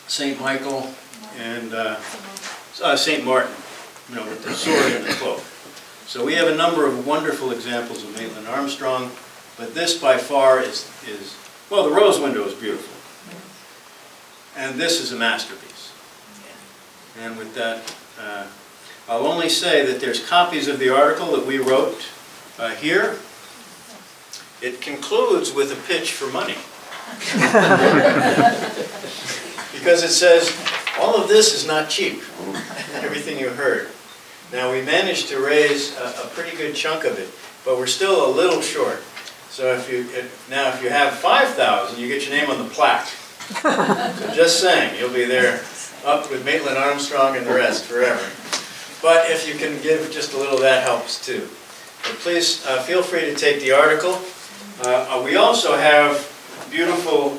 St. Michael and St. Martin, with the sword and the cloak. So we have a number of wonderful examples of Maitland Armstrong, but this by far is well, the rose window is beautiful. And this is a masterpiece. And with that, I'll only say that there's copies of the article that we wrote here. It concludes with a pitch for money. Because it says, all of this is not cheap, everything you heard. Now we managed to raise a pretty good chunk of it, but we're still a little short. So if you have 5,000, you get your name on the plaque. So just saying, you'll be there up with Maitland Armstrong and the rest forever. But if you can give just a little, that helps too. But please feel free to take the article. We also have beautiful,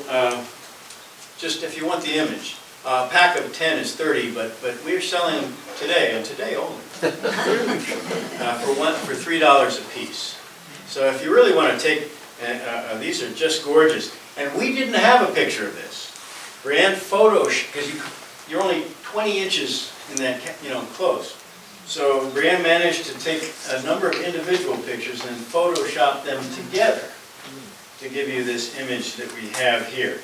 just if you want the image, a pack of 10 is 30, but we're selling them today, and today only, for $3 a piece. So if you really want to take, these are just gorgeous. And we didn't have a picture of this. Brianne because you're only 20 inches in that, close. So Brianne managed to take a number of individual pictures and Photoshop them together to give you this image that we have here.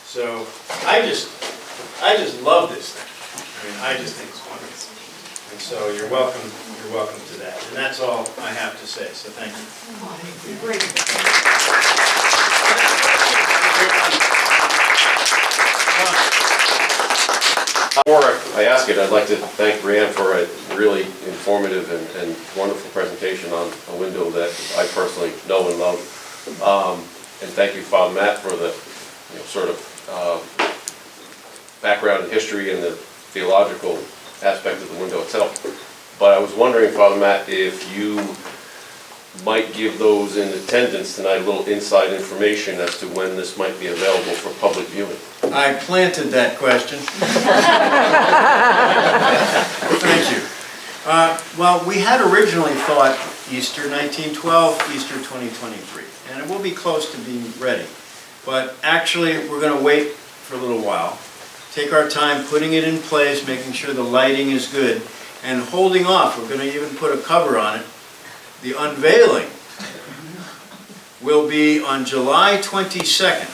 So I just love this thing. I just think it's wonderful. And so you're welcome to that. And that's all I have to say. So thank you. Great. Before I ask it, I'd like to thank Brianne for a really informative and wonderful presentation on a window that I personally know and love. And thank you, Father Matt, for the sort of background and history and the theological aspect of the window itself. But I was wondering, Father Matt, if you might give those in attendance tonight a little inside information as to when this might be available for public viewing. I planted that question. Thank you. Well, we had originally thought Easter 1912, Easter 2023, and it will be close to being ready. But actually, we're going to wait for a little while, take our time putting it in place, making sure the lighting is good, and holding off. We're going to even put a cover on it. The unveiling will be on July 22nd,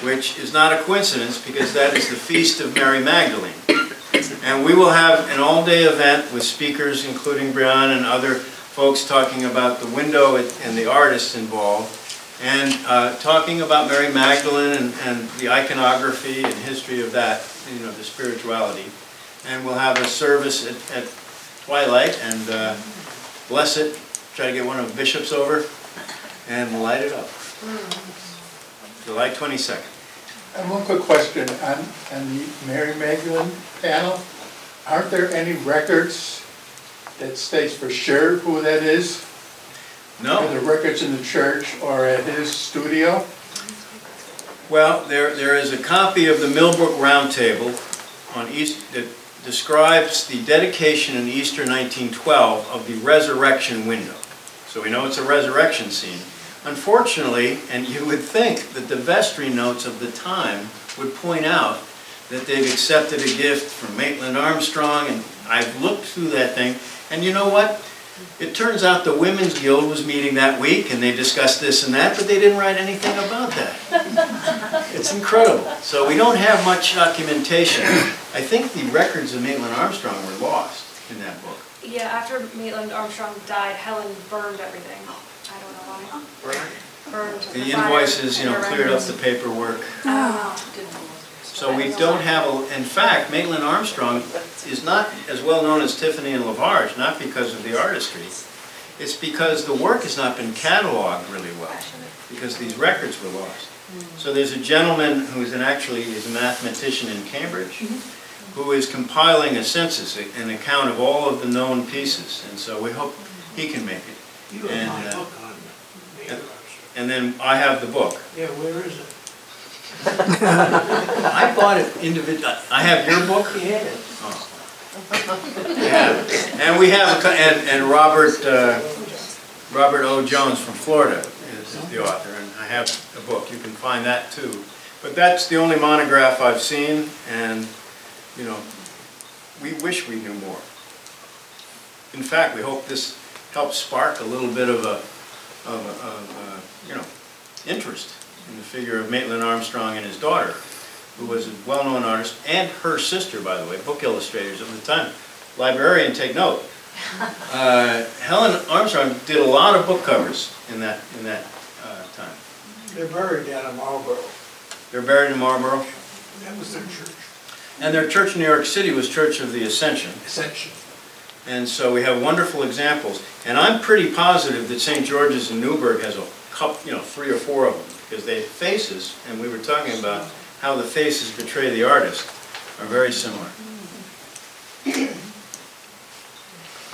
which is not a coincidence because that is the Feast of Mary Magdalene. And we will have an all-day event with speakers, including Brianne and other folks talking about the window and the artists involved, and talking about Mary Magdalene and the iconography and history of that, the spirituality. And we'll have a service at twilight and bless it, try to get one of the bishops over, and light it up. July 22nd. And one quick question, on the Mary Magdalene panel, aren't there any records that states for sure who that is? No. Are there records in the church or at his studio? Well, there is a copy of the Millbrook Roundtable on East that describes the dedication in Easter 1912 of the resurrection window. So we know it's a resurrection scene. Unfortunately, and you would think that the vestry notes of the time would point out that they've accepted a gift from Maitland Armstrong, and I've looked through that thing, and you know what? It turns out the Women's Guild was meeting that week, and they discussed this and that, but they didn't write anything about that. It's incredible. So we don't have much documentation. I think the records of Maitland Armstrong were lost in that book. Yeah, after Maitland Armstrong died, Helen burned everything. I don't know why. Burned. The invoices, cleared up the paperwork. So we don't have, in fact, Maitland Armstrong is not as well known as Tiffany and Lavarge, not because of the artistry. It's because the work has not been cataloged really well, because these records were lost. So there's a gentleman who is actually a mathematician in Cambridge, who is compiling a census, an account of all of the known pieces, and so we hope he can make it. You have my book on Maitland. And then I have the book. Yeah, where is it? I bought it individually. I have your book? Yeah. Oh. Yeah. And we have, and Robert O. Jones from Florida is the author, and I have a book. You can find that too. But that's the only monograph I've seen, and we wish we knew more. In fact, we hope this helps spark a little bit of interest in the figure of Maitland Armstrong and his daughter, who was a well-known artist, and her sister, by the way, book illustrators of the time. Librarian, take note. Helen Armstrong did a lot of book covers in that time. They're buried down in Marlboro. They're buried in Marlboro. That was their church. And their church in New York City was Church of the Ascension. Ascension. And so we have wonderful examples. And I'm pretty positive that St. George's in Newburgh has a couple, 3 or 4 of them, because they have faces, and we were talking about how the faces betray the artist, are very similar.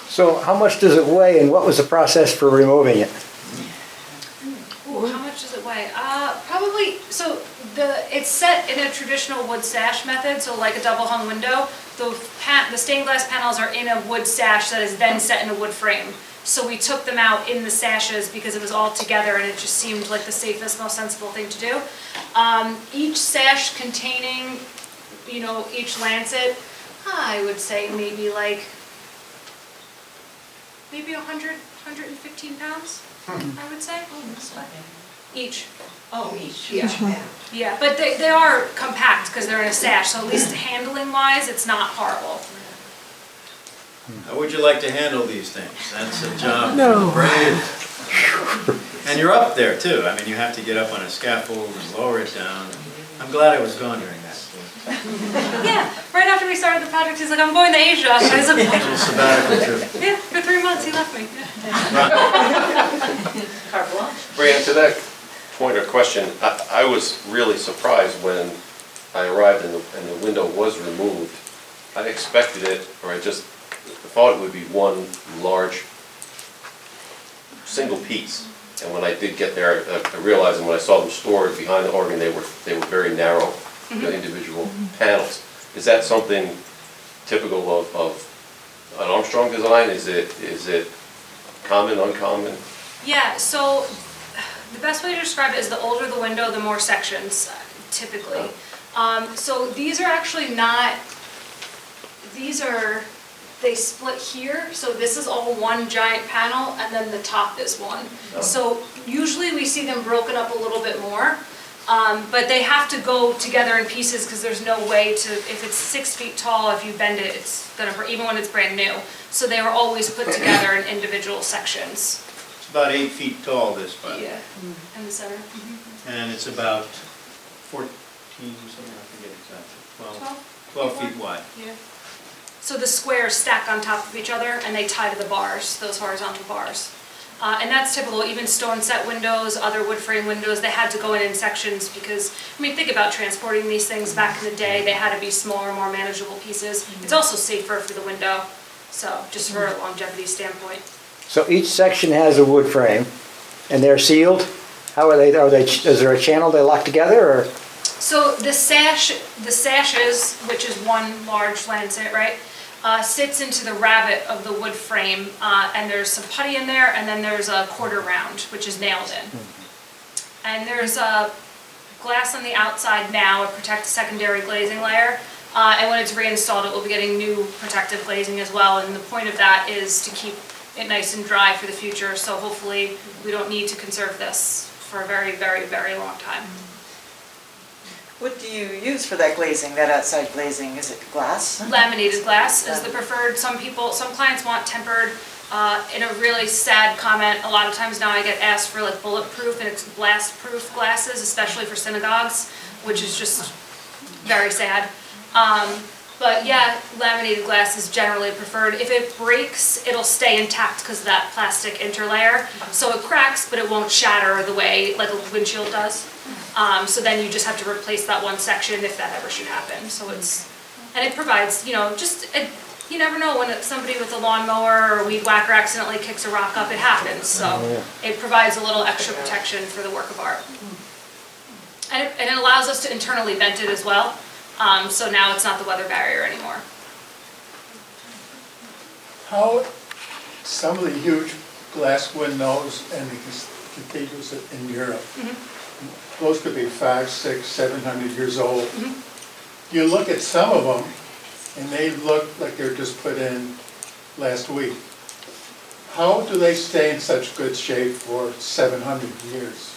So how much does it weigh, and what was the process for removing it? Ooh, how much does it weigh? Probably, so it's set in a traditional wood sash method, so like a double hung window. The stained glass panels are in a wood sash that is then set in a wood frame. So we took them out in the sashes because it was all together and it just seemed like the safest, most sensible thing to do. Each sash containing, each lancet, I would say maybe 100, 115 pounds, I would say. Each. Oh, each. Yeah, but they are compact because they're in a sash, so at least handling wise, it's not horrible. How would you like to handle these things? That's a job No. for the brave. And you're up there too. I mean, you have to get up on a scaffold and lower it down. I'm glad I was gone during that. Yeah, right after we started the project, he's like, I'm going to Asia. I was like, Little sabbatical trip. yeah, for 3 months he left me. Carte blanche. Brianne, to that point or question. I was really surprised when I arrived and the window was removed. I expected it, or I just thought it would be one large, single piece. And when I did get there, I realized, and when I saw them stored behind the organ, they were very narrow, individual panels. Is that something typical of an Armstrong design? Is it common, uncommon? Yeah, so the best way to describe it is the older the window, the more sections, typically. So these are actually not, they split here, so this is all one giant panel, and then the top is one. So usually we see them broken up a little bit more, but they have to go together in pieces because there's no way to, if it's 6 feet tall, if you bend it, it's gonna break, even when it's brand new. So they were always put together in individual sections. It's about 8 feet tall, this part. Yeah, in the center. And it's about 14, something, I forget exactly, 12 feet wide. Yeah. So the squares stack on top of each other and they tie to the bars, those horizontal bars. And that's typical, even stone set windows, other wood frame windows, they had to go in sections because, I mean, think about transporting these things back in the day, they had to be smaller, more manageable pieces. It's also safer for the window, so just for a longevity standpoint. So each section has a wood frame, and they're sealed? How are they, is there a channel they lock together, or? So the sashes, which is one large lancet, right, sits into the rabbet of the wood frame, and there's some putty in there, and then there's a quarter round, which is nailed in. And there's a glass on the outside now to protect the secondary glazing layer, and when it's reinstalled, it will be getting new protective glazing as well, and the point of that is to keep it nice and dry for the future, so hopefully we don't need to conserve this for a very, very, very long time. What do you use for that glazing, that outside glazing? Is it glass? Laminated glass is the preferred. Some clients want tempered. In a really sad comment, a lot of times now I get asked for like bulletproof and blast-proof glasses, especially for synagogues, which is just very sad. But yeah, laminated glass is generally preferred. If it breaks, it'll stay intact because of that plastic interlayer. So it cracks, but it won't shatter the way like a windshield does. So then you just have to replace that one section if that ever should happen. So and it provides, you never know when somebody with a lawnmower or a weed whacker accidentally kicks a rock up, it happens. So it provides a little extra protection for the work of art. And it allows us to internally vent it as well. So now it's not the weather barrier anymore. How, some of the huge glass windows and the cathedrals in Europe, those could be 500, 600, 700 years old. You look at some of them and they look like they're just put in last week. How do they stay in such good shape for 700 years?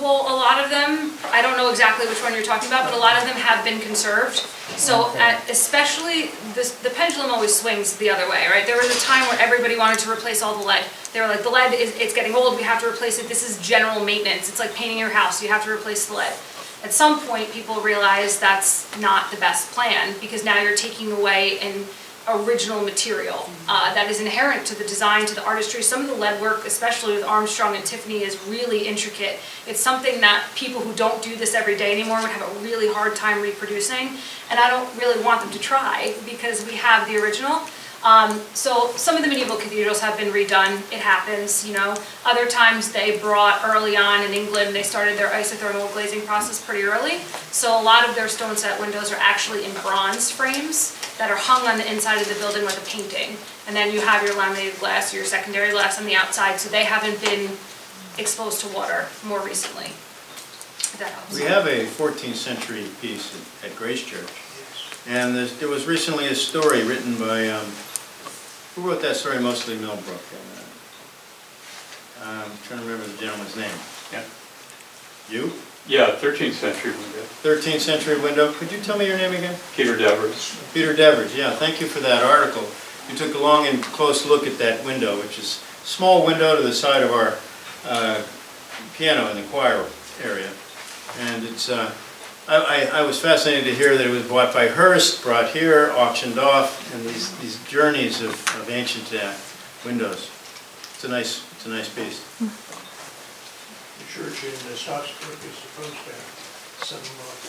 Well, a lot of them, I don't know exactly which one you're talking about, but a lot of them have been conserved. So especially, the pendulum always swings the other way, right? There was a time where everybody wanted to replace all the lead. They were like, the lead, it's getting old, we have to replace it. This is general maintenance. It's like painting your house, you have to replace the lead. At some point, people realize that's not the best plan because now you're taking away an original material that is inherent to the design, to the artistry. Some of the lead work, especially with Armstrong and Tiffany, is really intricate. It's something that people who don't do this every day anymore would have a really hard time reproducing, and I don't really want them to try because we have the original. So some of the medieval cathedrals have been redone. It happens, Other times they brought early on in England, they started their isothermal glazing process pretty early. So a lot of their stone set windows are actually in bronze frames that are hung on the inside of the building with a painting. And then you have your laminated glass, your secondary glass on the outside, so they haven't been exposed to water more recently. If that helps. We have a 14th century piece at Grace Church. And there was recently a story written by, who wrote that story? Mostly Millbrook. I'm trying to remember the gentleman's name. Yeah. You? Yeah, 13th century window. 13th century window. Could you tell me your name again? Peter Devers. Peter Devers, yeah. Thank you for that article. You took a long and close look at that window, which is a small window to the side of our piano in the choir area. And it's, I was fascinated to hear that it was bought by Hearst, brought here, auctioned off, and these journeys of ancient windows. It's a nice piece. the church in Salzburg is supposed to have some,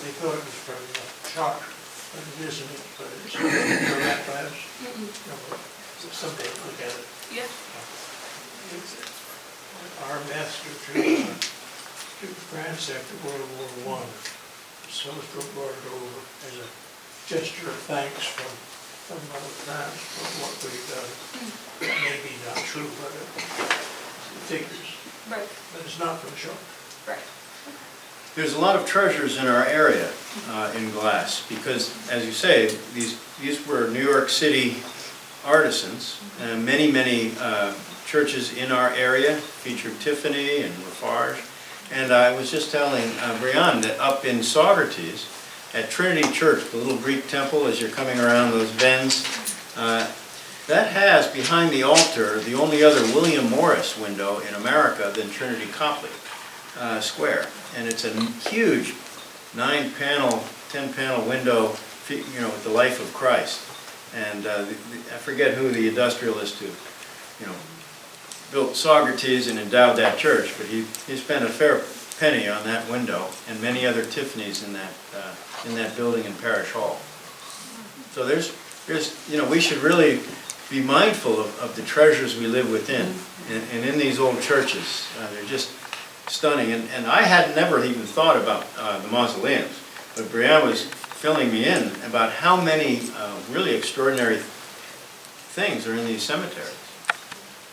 they thought it was from chalk, but it isn't, but it's, that glass. No, but someday look at it. Yeah. Our master to France after World War I, Salzburg brought it over as a gesture of thanks from France for what we've done. That may be not true, but it figures. Right, But it's not from Shaw. right. There's a lot of treasures in our area in glass, because, as you say, these were New York City artisans, and many churches in our area featured Tiffany and Lafarge. And I was just telling Brianne that up in Saugerties, at Trinity Church, the little Greek temple as you're coming around those bends, that has behind the altar the only other William Morris window in America than Trinity Copley Square. And it's a huge 9-panel, 10-panel window, you know, with the life of Christ. And I forget who the industrialist who, you know, built Saugerties and endowed that church, but he spent a fair penny on that window and many other Tiffany's in that building in Parish Hall. So there's you know, we should really be mindful of the treasures we live within, and in these old churches. They're just stunning, and I had never even thought about the mausoleums, but Brianne was filling me in about how many really extraordinary things are in these cemeteries.